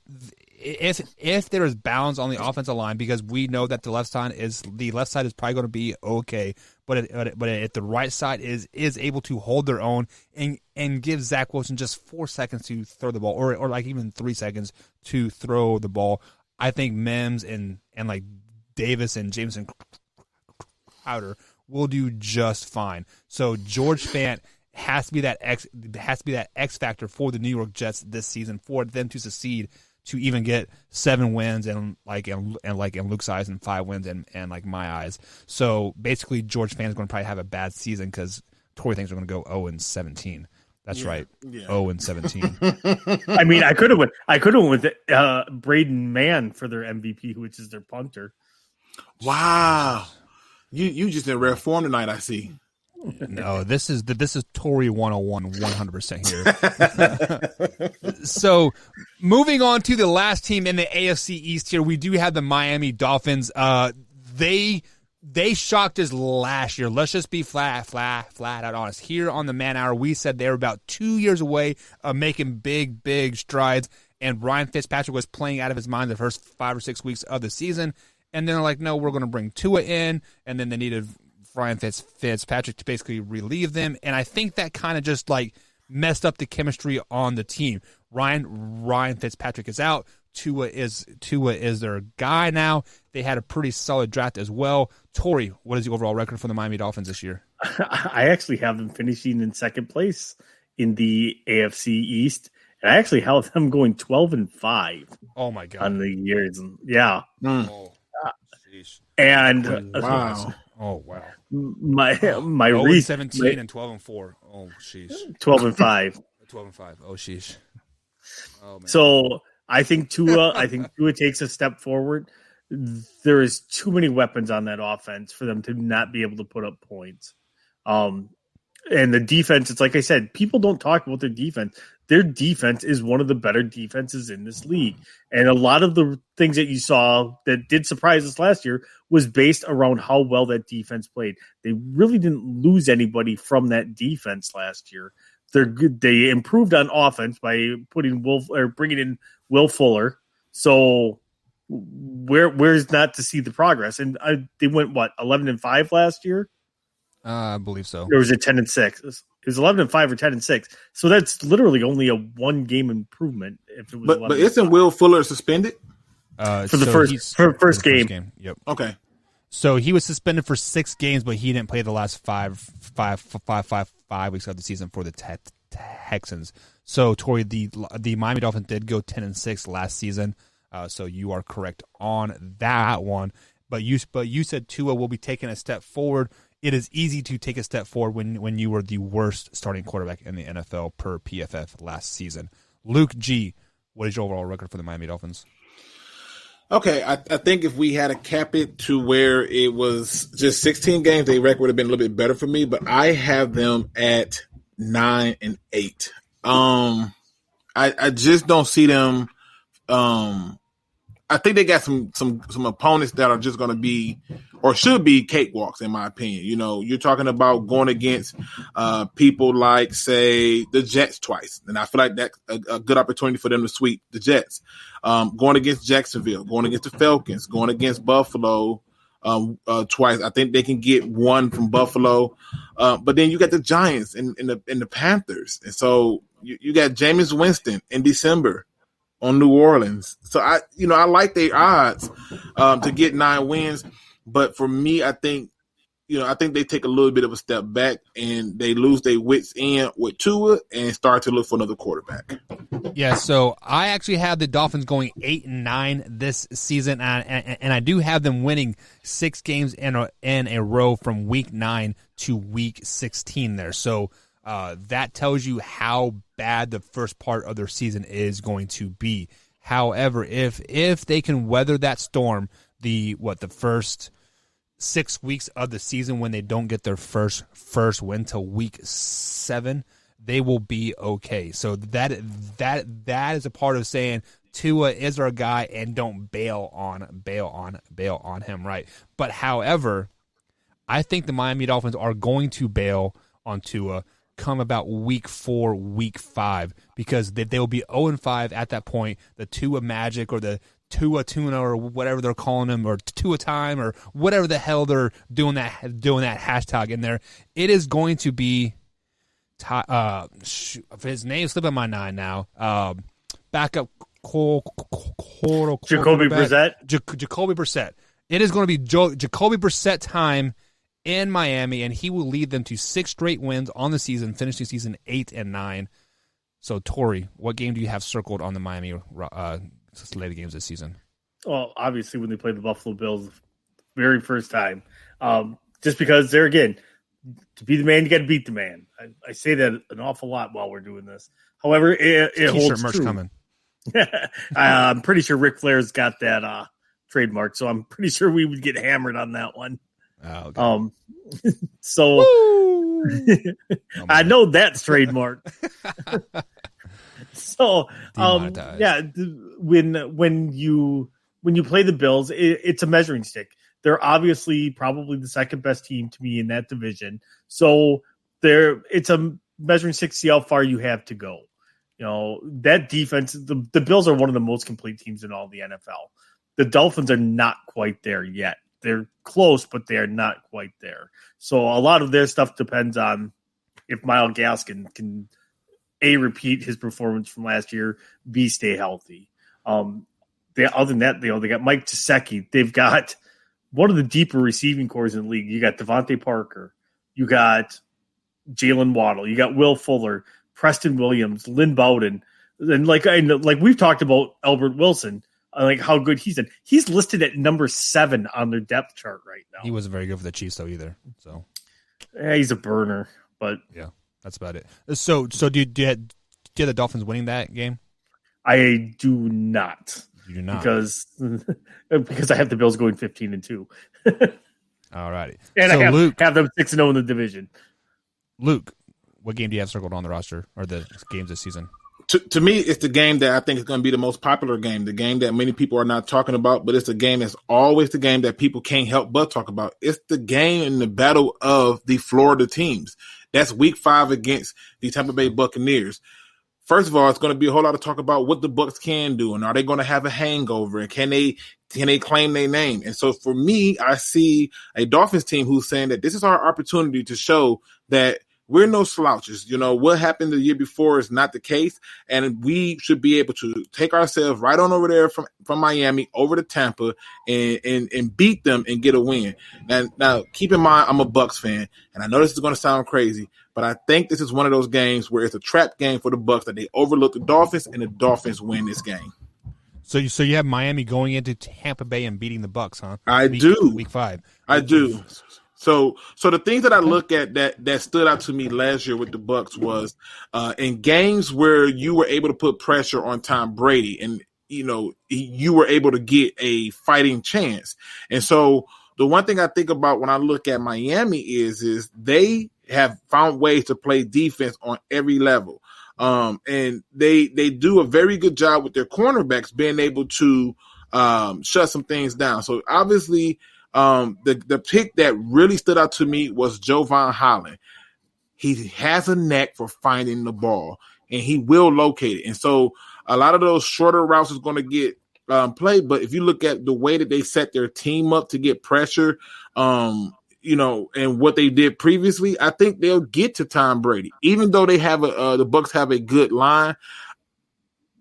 there is balance on the offensive line, because we know that the left side is probably going to be okay, but if the right side is able to hold their own and give Zach Wilson just 4 seconds to throw the ball, or like even 3 seconds to throw the ball, I think Mims and like Davis and Jameson Crowder will do just fine. So George Fant has to be that X factor for the New York Jets this season, for them to succeed, to even get 7 wins and in Luke's eyes, and 5 wins and like my eyes. So basically, George Fant is going to probably have a bad season, because Torrey thinks we're going to go 0-17. That's right, 0-17. I mean, I could have went with Braden Mann for their MVP, which is their punter. Wow, you just in rare form tonight, I see. No, this is Tory 101, 100% here. So, moving on to the last team in the AFC East here, we do have the Miami Dolphins. They shocked us last year. Let's just be flat out honest. Here on the Man Hour, we said they were about 2 years away of making big strides, and Ryan Fitzpatrick was playing out of his mind the first 5 or 6 weeks of the season. And then they're like, no, we're going to bring Tua in, and then they needed Ryan Fitzpatrick to basically relieve them, and I think that kind of just like messed up the chemistry on the team. Ryan Fitzpatrick is out. Tua is their guy now. They had a pretty solid draft as well. Tori, what is the overall record for the Miami Dolphins this year? I actually have them finishing in second place in the AFC East, and I actually have them going 12-5. Oh my god! On the years, yeah. Oh, and wow. Oh wow! My 17 and 12-4. Oh sheesh. 12-5. 12-5. Oh sheesh. Oh man. So I think Tua takes a step forward. There is too many weapons on that offense for them to not be able to put up points. And the defense, it's like I said, people don't talk about their defense. Their defense is one of the better defenses in this league. And a lot of the things that you saw that did surprise us last year was based around how well that defense played. They really didn't lose anybody from that defense last year. They're good. They improved on offense by bringing in Will Fuller. So where's not to see the progress? And they went 11-5 last year. I believe so. Or was it 10-6? It was 11-5 or 10-6. So that's literally only a 1-game improvement. If it was, but isn't Will Fuller suspended for the first game? Yep. Okay. So he was suspended for 6 games, but he didn't play the last five weeks of the season for the Texans. So Tori, the Miami Dolphins did go 10-6 last season. So you are correct on that one. But you said Tua will be taking a step forward. It is easy to take a step forward when you were the worst starting quarterback in the NFL per PFF last season. Luke G, what is your overall record for the Miami Dolphins? Okay, I think if we had to cap it to where it was just 16 games, the record would have been a little bit better for me. But I have them at 9-8. I just don't see them. I think they got some opponents that are just going to be or should be cakewalks, in my opinion. You know, you're talking about going against people like, say, the Jets twice. And I feel like that's a good opportunity for them to sweep the Jets. Going against Jacksonville, going against the Falcons, going against Buffalo twice. I think they can get one from Buffalo. But then you got the Giants and the Panthers. And so you got Jameis Winston in December on New Orleans. So I like their odds to get 9 wins. But for me, I think they take a little bit of a step back and they lose their wits in with Tua and start to look for another quarterback. Yeah, so I actually have the Dolphins going 8-9 this season, and I do have them winning 6 games in a row from week 9 to week 16 there. So that tells you how bad the first part of their season is going to be. However, if they can weather that storm, the first 6 weeks of the season when they don't get their first win till week 7, they will be okay. So that is a part of saying Tua is our guy and don't bail on him, right? But however, I think the Miami Dolphins are going to bail on Tua come about week 4, week 5, because they will be 0-5 at that point. The Tua Magic or the Tua Tuna or whatever they're calling him, or Tua Time or whatever the hell they're doing that hashtag in there. It is going to be his name slipping my mind now. Backup Jacoby Brissett. Jacoby Brissett. It is going to be Jacoby Brissett time in Miami, and he will lead them to 6 straight wins on the season, finish the season 8-9. So, Tori, what game do you have circled on the Miami slated games this season? Well, obviously, when they played the Buffalo Bills, very first time, just because they're, again, to be the man, you got to beat the man. I say that an awful lot while we're doing this. However, it holds merch true. Coming. I'm pretty sure Ric Flair's got that trademark, so I'm pretty sure we would get hammered on that one. Oh, okay. So I know that's trademark. So yeah, when you play the Bills, it's a measuring stick. They're obviously probably the second best team to me in that division. So it's a measuring stick to see how far you have to go. You know, that defense, the Bills are one of the most complete teams in all the NFL. The Dolphins are not quite there yet. they're close, but they're not quite there. So a lot of their stuff depends on if Myles Gaskin can A, repeat his performance from last year, B, stay healthy. Other than that, they got Mike Gesicki. They've got one of the deeper receiving cores in the league. You got Devontae Parker. You got Jalen Waddle. You got Will Fuller, Preston Williams, Lynn Bowden. And like we've talked about Albert Wilson, like how good he's in. He's listed at number 7 on their depth chart right now. He wasn't very good for the Chiefs though either. So he's a burner, but yeah, that's about it. So do you have the Dolphins winning that game? I do not. You do not because I have the Bills going 15-2. All righty. And so I Luke, have them 6-0 in the division. Luke, what game do you have circled on the roster or the games this season? To me, it's the game that I think is going to be the most popular game, the game that many people are not talking about, but it's the game that's always the game that people can't help but talk about. It's the game in the battle of the Florida teams. That's week 5 against the Tampa Bay Buccaneers. First of all, it's going to be a whole lot of talk about what the Bucs can do, and are they going to have a hangover, and can they claim their name? And so for me, I see a Dolphins team who's saying that this is our opportunity to show that we're no slouches. You know, what happened the year before is not the case, and we should be able to take ourselves right on over there from Miami over to Tampa and beat them and get a win. And now, keep in mind, I'm a Bucs fan, and I know this is going to sound crazy, but I think this is one of those games where it's a trap game for the Bucs that they overlook the Dolphins, and the Dolphins win this game. So you have Miami going into Tampa Bay and beating the Bucs, huh? I do. Week 5. I do. So the things that I look at that stood out to me last year with the Bucs was in games where you were able to put pressure on Tom Brady, and you were able to get a fighting chance. And so the one thing I think about when I look at Miami is they have found ways to play defense on every level. And they do a very good job with their cornerbacks being able to shut some things down. So obviously the pick that really stood out to me was Jovan Holland. He has a knack for finding the ball, and he will locate it. And so a lot of those shorter routes is going to get played. But if you look at the way that they set their team up to get pressure, and what they did previously, I think they'll get to Tom Brady. Even though they have the Bucs have a good line,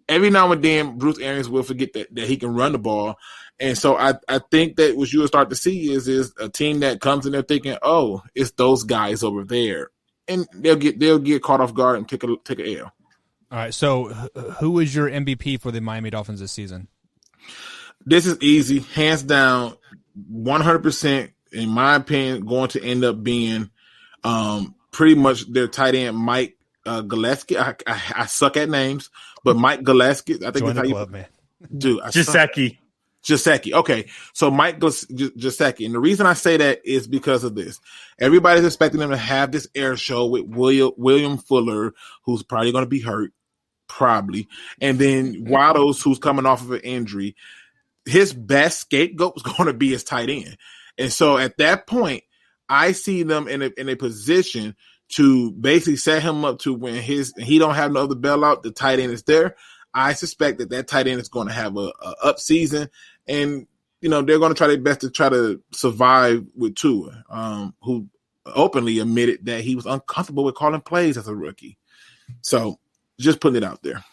every now and then Bruce Arians will forget that he can run the ball. And so I think that what you'll start to see is a team that comes in there thinking, oh, it's those guys over there. And they'll get caught off guard and take a L. All right, so who is your MVP for the Miami Dolphins this season? This is easy, hands down, 100%. In my opinion, going to end up being pretty much their tight end, Mike Gillespie. I suck at names, but Mike Gillespie. I think Join that's how the club, man. Dude, Gesicki. Okay, so Mike Gesicki. And the reason I say that is because of this. Everybody's expecting them to have this air show with William Fuller, who's probably going to be hurt, probably. And then Waddles, who's coming off of an injury. His best scapegoat is going to be his tight end. And so at that point, I see them in a position to basically set him up to when he don't have no other bailout, the tight end is there. I suspect that tight end is going to have a up season, and they're going to try their best to try to survive with Tua, who openly admitted that he was uncomfortable with calling plays as a rookie. So just putting it out there.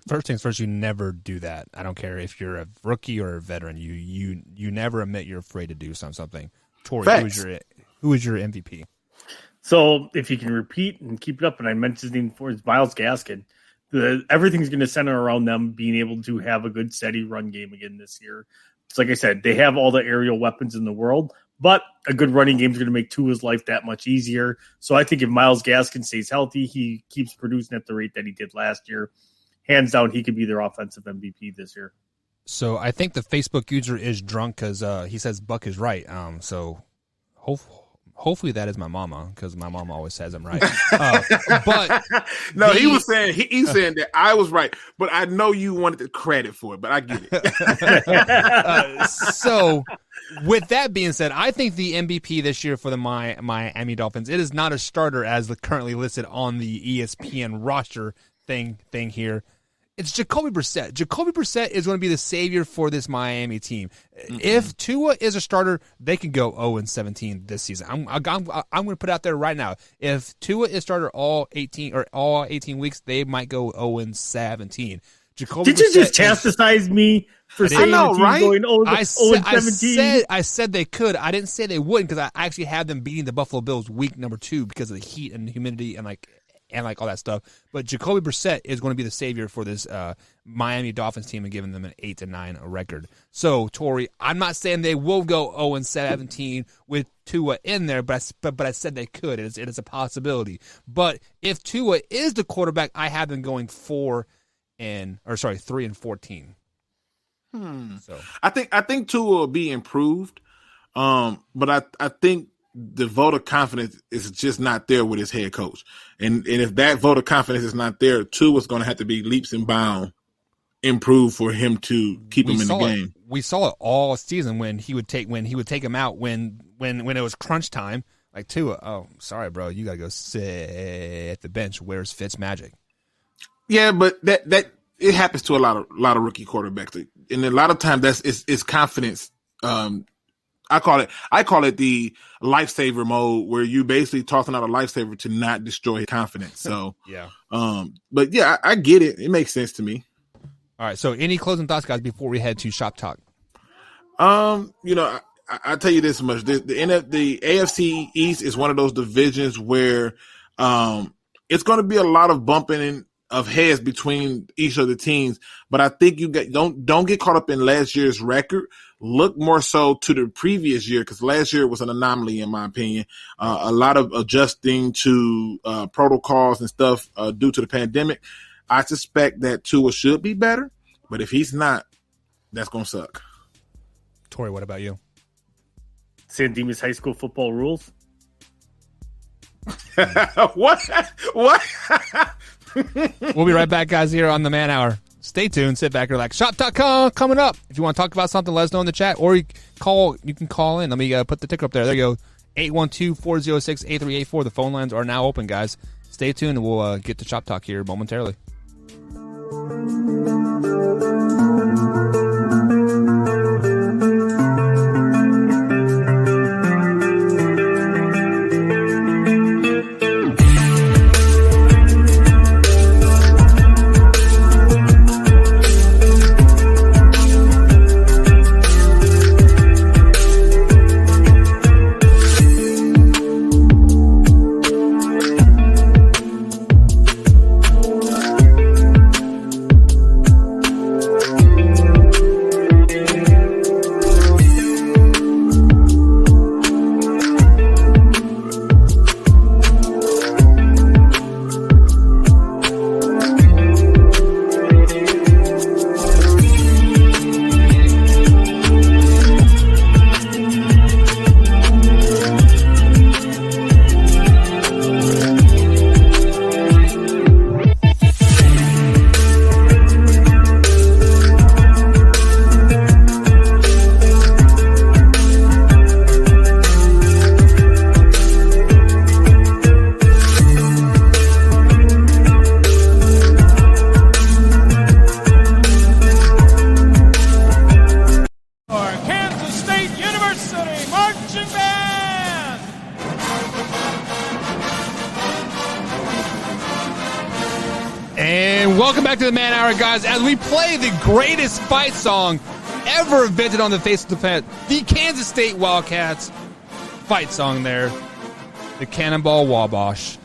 First things first, you never do that. I don't care if you're a rookie or a veteran. You never admit you're afraid to do something. Tori, who is your MVP? So if he can repeat and keep it up, and I mentioned his name before, it's Myles Gaskin. Everything's going to center around them being able to have a good, steady run game again this year. It's like I said, they have all the aerial weapons in the world, but a good running game is going to make Tua's life that much easier. So I think if Myles Gaskin stays healthy, he keeps producing at the rate that he did last year. Hands down, he could be their offensive MVP this year. So I think the Facebook user is drunk because he says Buck is right. So hopefully that is my mama, because my mama always says I'm right. But no, he was saying he's saying that I was right, but I know you wanted the credit for it, but I get it. So with that being said, I think the MVP this year for the Miami Dolphins, it is not a starter as currently listed on the ESPN roster thing here. It's Jacoby Brissett. Jacoby Brissett is going to be the savior for this Miami team. Mm-hmm. If Tua is a starter, they can go 0-17 this season. I'm going to put it out there right now. If Tua is starter all 18 weeks, they might go 0-17. Jacoby Did you just chastise me for saying the team right? going 0-17? I said they could. I didn't say they wouldn't because I actually had them beating the Buffalo Bills week number 2 because of the heat and the humidity and all that stuff. But Jacoby Brissett is going to be the savior for this Miami Dolphins team and giving them an 8-9 record. So, Tori, I'm not saying they will go 0-17 with Tua in there, but I said they could. It is a possibility. But if Tua is the quarterback, I have them going 3-14. So I think Tua will be improved, but I think the vote of confidence is just not there with his head coach. And if that vote of confidence is not there, Tua is going to have to be leaps and bounds improved for him to keep him in the game. We saw it all season when he would take him out when it was crunch time. Like Tua, oh sorry, bro, you gotta go sit at the bench. Where's Fitzmagic? Yeah, but that it happens to a lot of rookie quarterbacks, and a lot of times it's confidence. I call it the lifesaver mode, where you basically tossing out a lifesaver to not destroy his confidence. So yeah, but yeah, I get it. It makes sense to me. All right. So, any closing thoughts, guys, before we head to Shop Talk? I tell you this much: the AFC East is one of those divisions where it's going to be a lot of bumping of heads between each of the teams. But I think don't get caught up in last year's record. Look more so to the previous year, because last year was an anomaly, in my opinion. A lot of adjusting to protocols and stuff due to the pandemic. I suspect that Tua should be better, but if he's not, that's going to suck. Tori, what about you? San Dimas High School football rules. What? We'll be right back, guys, here on the Man Hour. Stay tuned, sit back, relax. Shop.com coming up. If you want to talk about something, let us know in the chat, or you can call in. Let me put the ticker up there. There you go. 812-406-8384. The phone lines are now open, guys. Stay tuned, and we'll get to Shop Talk here momentarily. Welcome back to the Man Hour, guys, as we play the greatest fight song ever invented on the face of the planet, the Kansas State Wildcats fight song there, the Cannonball Wabash.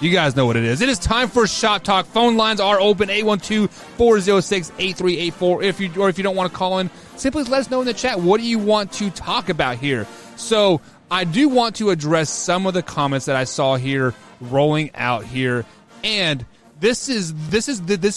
You guys know what it is. It is time for Shop Talk. Phone lines are open, 812-406-8384. If you don't want to call in, simply let us know in the chat, what do you want to talk about here? So I do want to address some of the comments that I saw here rolling out here, and this is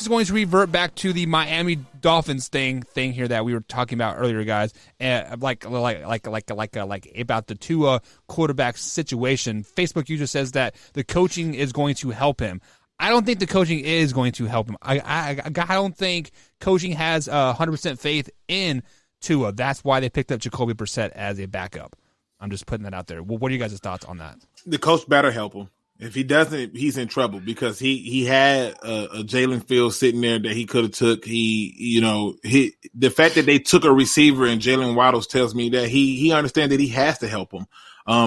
going to revert back to the Miami Dolphins thing here that we were talking about earlier, guys. Like about the Tua quarterback situation. Facebook user says that the coaching is going to help him. I don't think the coaching is going to help him. I don't think coaching has 100% faith in Tua. That's why they picked up Jacoby Brissett as a backup. I'm just putting that out there. Well, what are you guys' thoughts on that? The coach better help him. If he doesn't, he's in trouble because he had a Jalen Fields sitting there that he could have took. The fact that they took a receiver and Jalen Waddles tells me that he understands that he has to help him,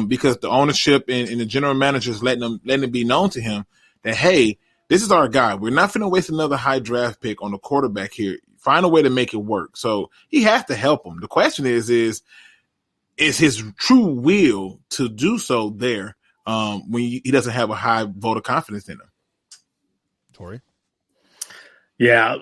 because the ownership and the general manager is letting it be known to him that, hey, this is our guy. We're not going to waste another high draft pick on the quarterback here. Find a way to make it work. So he has to help him. The question is his true will to do so there when he doesn't have a high vote of confidence in him? Tori? Yeah.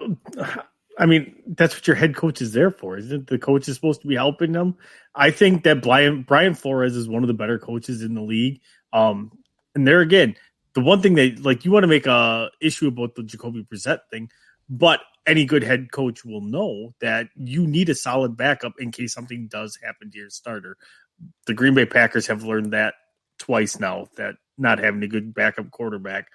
I mean, that's what your head coach is there for, isn't it? The coach is supposed to be helping them. I think that Brian Flores is one of the better coaches in the league. And there again, the one thing that, you want to make a issue about the Jacoby Brissett thing, but any good head coach will know that you need a solid backup in case something does happen to your starter. The Green Bay Packers have learned that twice now, that not having a good backup quarterback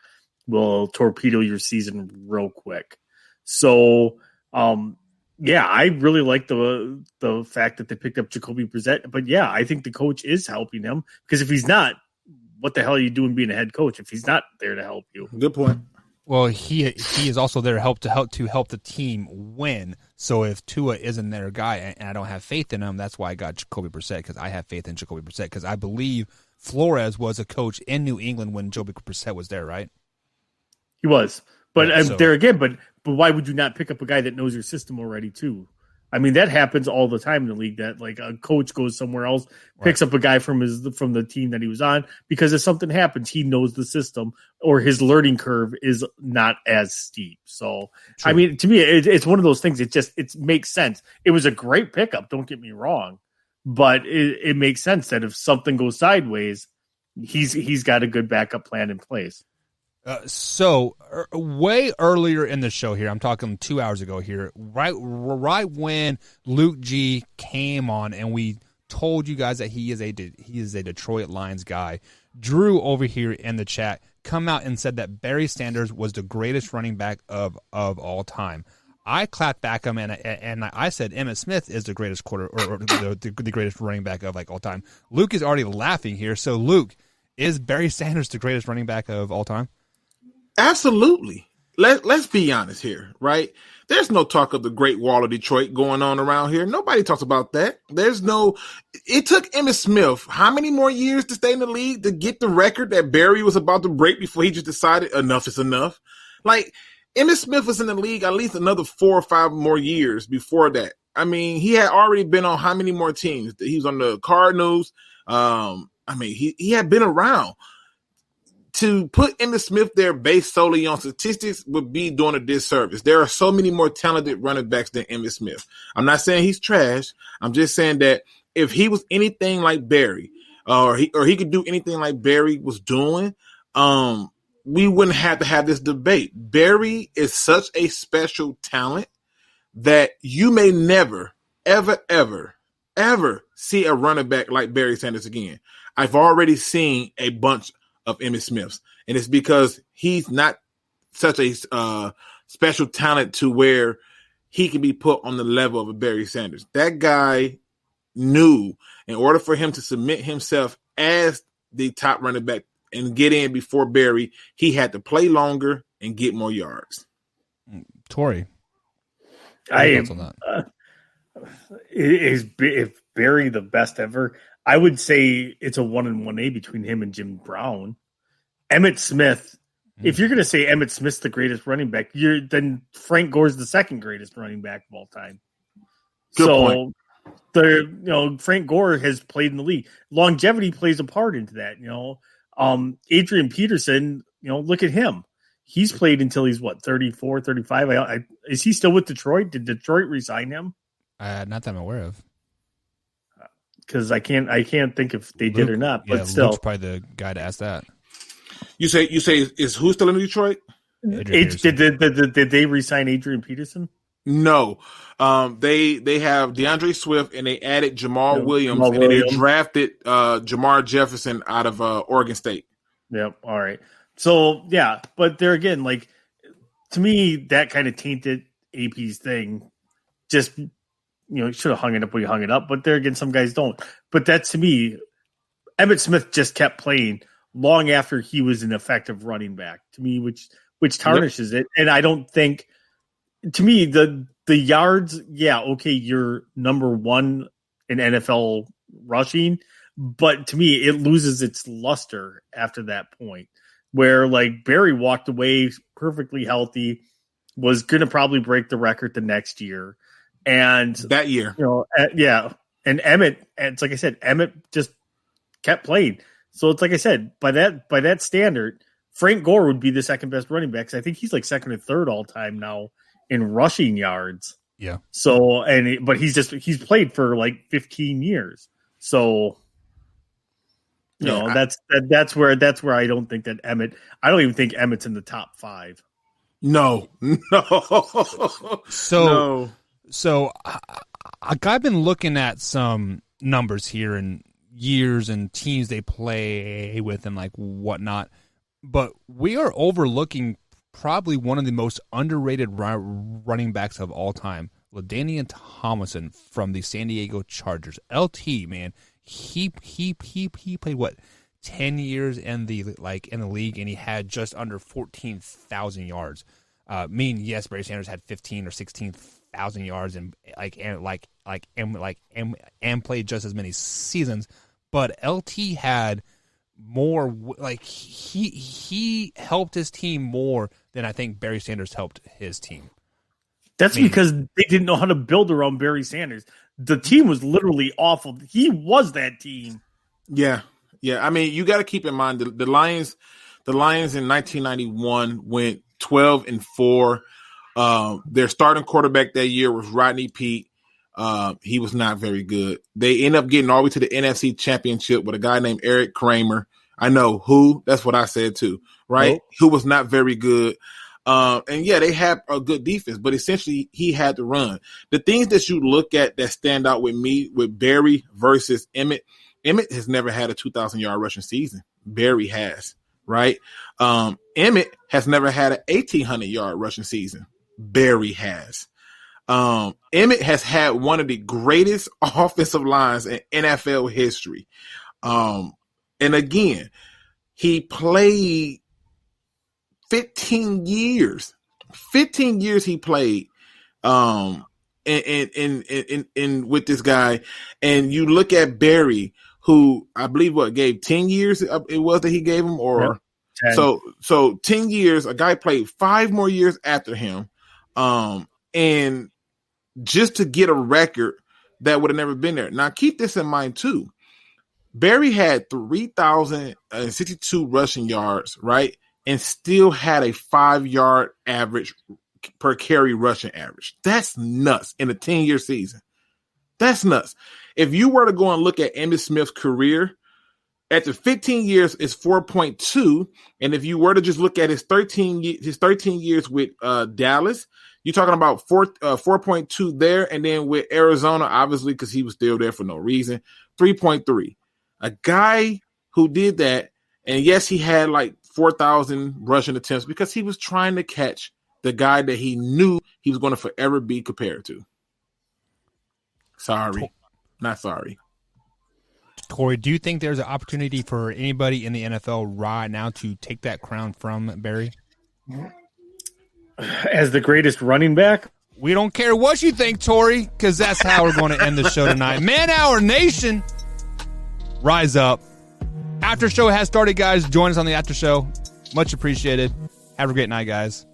will torpedo your season real quick. So, I really like the fact that they picked up Jacoby Brissett. But, I think the coach is helping him, because if he's not, what the hell are you doing being a head coach if he's not there to help you? Good point. Well, he is also there to help the team win. So if Tua isn't their guy and I don't have faith in him, that's why I got Jacoby Brissett, because I have faith in Jacoby Brissett, because I believe Flores was a coach in New England when Jacoby Brissett was there, right? He was, but there again, but why would you not pick up a guy that knows your system already too? I mean, that happens all the time in the league, that like a coach goes somewhere else, picks up a guy from the team that he was on, because if something happens, he knows the system, or his learning curve is not as steep. So, true. I mean, to me, it's one of those things. It makes sense. It was a great pickup. Don't get me wrong, but it makes sense that if something goes sideways, he's got a good backup plan in place. So way earlier in the show here, I'm talking 2 hours ago here, right when Luke G came on and we told you guys that he is a Detroit Lions guy, Drew over here in the chat come out and said that Barry Sanders was the greatest running back of all time. I clapped back him and I said Emmitt Smith is the greatest the greatest running back of all time. Luke is already laughing here. So Luke, is Barry Sanders the greatest running back of all time? Absolutely. Let's be honest here, right? There's no talk of the Great Wall of Detroit going on around here. Nobody talks about that. It took Emmitt Smith how many more years to stay in the league to get the record that Barry was about to break before he just decided enough is enough? Like, Emmitt Smith was in the league at least another 4 or 5 more years before that. I mean, he had already been on how many more teams? He was on the Cardinals. He had been around. To put Emmitt Smith there based solely on statistics would be doing a disservice. There are so many more talented running backs than Emmitt Smith. I'm not saying he's trash. I'm just saying that if he was anything like Barry, or he could do anything like Barry was doing, we wouldn't have to have this debate. Barry is such a special talent that you may never, ever, ever, ever see a running back like Barry Sanders again. I've already seen a bunch of Emmitt Smiths, and it's because he's not such a special talent to where he can be put on the level of a Barry Sanders. That guy knew in order for him to submit himself as the top running back and get in before Barry, he had to play longer and get more yards. Tori, is Barry the best ever? I would say it's a 1-1A between him and Jim Brown. Emmitt Smith, if you're going to say Emmitt Smith's the greatest running back, then Frank Gore's the second greatest running back of all time. Good point. Frank Gore has played in the league. Longevity plays a part into that. Adrian Peterson, look at him. He's played until he's 34, 35. Is he still with Detroit? Did Detroit resign him? Not that I'm aware of. Because I can't think if they did or not. But still, Luke's probably the guy to ask that. You say is who still in Detroit? Did they resign Adrian Peterson? No, they have DeAndre Swift and they added Jamal Williams and then they drafted Jamar Jefferson out of Oregon State. Yep. All right. So yeah, but there again, to me, that kind of tainted AP's thing. Just should have hung it up when you hung it up. But there again, some guys don't. But that's, to me, Emmitt Smith just kept playing long after he was an effective running back to me, which tarnishes it. And I don't think, to me, the yards, okay, you're number one in NFL rushing, but to me, it loses its luster after that point, where like Barry walked away perfectly healthy, was going to probably break the record the next year. And that year, and Emmett, it's like I said, Emmett just kept playing. So it's like I said, by that standard, Frank Gore would be the second best running back. I think he's like second or third all time now in rushing yards. Yeah. So but he's played for like 15 years. So that's where I don't think that I don't even think Emmett's in the top 5. No. So I've been looking at some numbers here and years and teams they play with and like whatnot, but we are overlooking probably one of the most underrated running backs of all time, LaDainian Tomlinson from the San Diego Chargers. LT, man, he played what, 10 years in the league, and he had just under 14,000 yards. Yes, Barry Sanders had 15 or 16,000 yards and played just as many seasons, but LT had more. Like he helped his team more than I think Barry Sanders helped his team. That's because they didn't know how to build around Barry Sanders. The team was literally awful. He was that team. Yeah. I mean, you got to keep in mind the Lions in 1991 went 12-4. Their starting quarterback that year was Rodney Peete. He was not very good. They end up getting all the way to the NFC Championship with a guy named Eric Kramer. I know who. That's what I said too, right? Nope. Who was not very good. They had a good defense, but essentially he had to run. The things that you look at that stand out with me with Barry versus Emmett has never had a 2,000-yard rushing season. Barry has, right? Emmett has never had an 1,800-yard rushing season. Barry has. Emmett has had one of the greatest offensive lines in NFL history. And again, he played 15 years. 15 years he played in with this guy. And you look at Barry, who I believe gave 10 years it was that he gave him, or 10. So 10 years, a guy played 5 more years after him. And just to get a record that would have never been there. Now keep this in mind too. Barry had 3,062 rushing yards, right? And still had a 5-yard average per carry rushing average. That's nuts in a 10-year season. That's nuts. If you were to go and look at Emmitt Smith's career, after 15 years, it's 4.2. And if you were to just look at his 13 years with Dallas, you're talking about 4.2 there. And then with Arizona, obviously, because he was still there for no reason, 3.3. A guy who did that, and yes, he had like 4,000 rushing attempts because he was trying to catch the guy that he knew he was going to forever be compared to. Sorry. Not sorry. Corey, do you think there's an opportunity for anybody in the NFL right now to take that crown from Barry? As the greatest running back? We don't care what you think, Tori, because that's how we're going to end the show tonight. Man Hour Nation, rise up. After show has started, guys. Join us on the after show. Much appreciated. Have a great night, guys.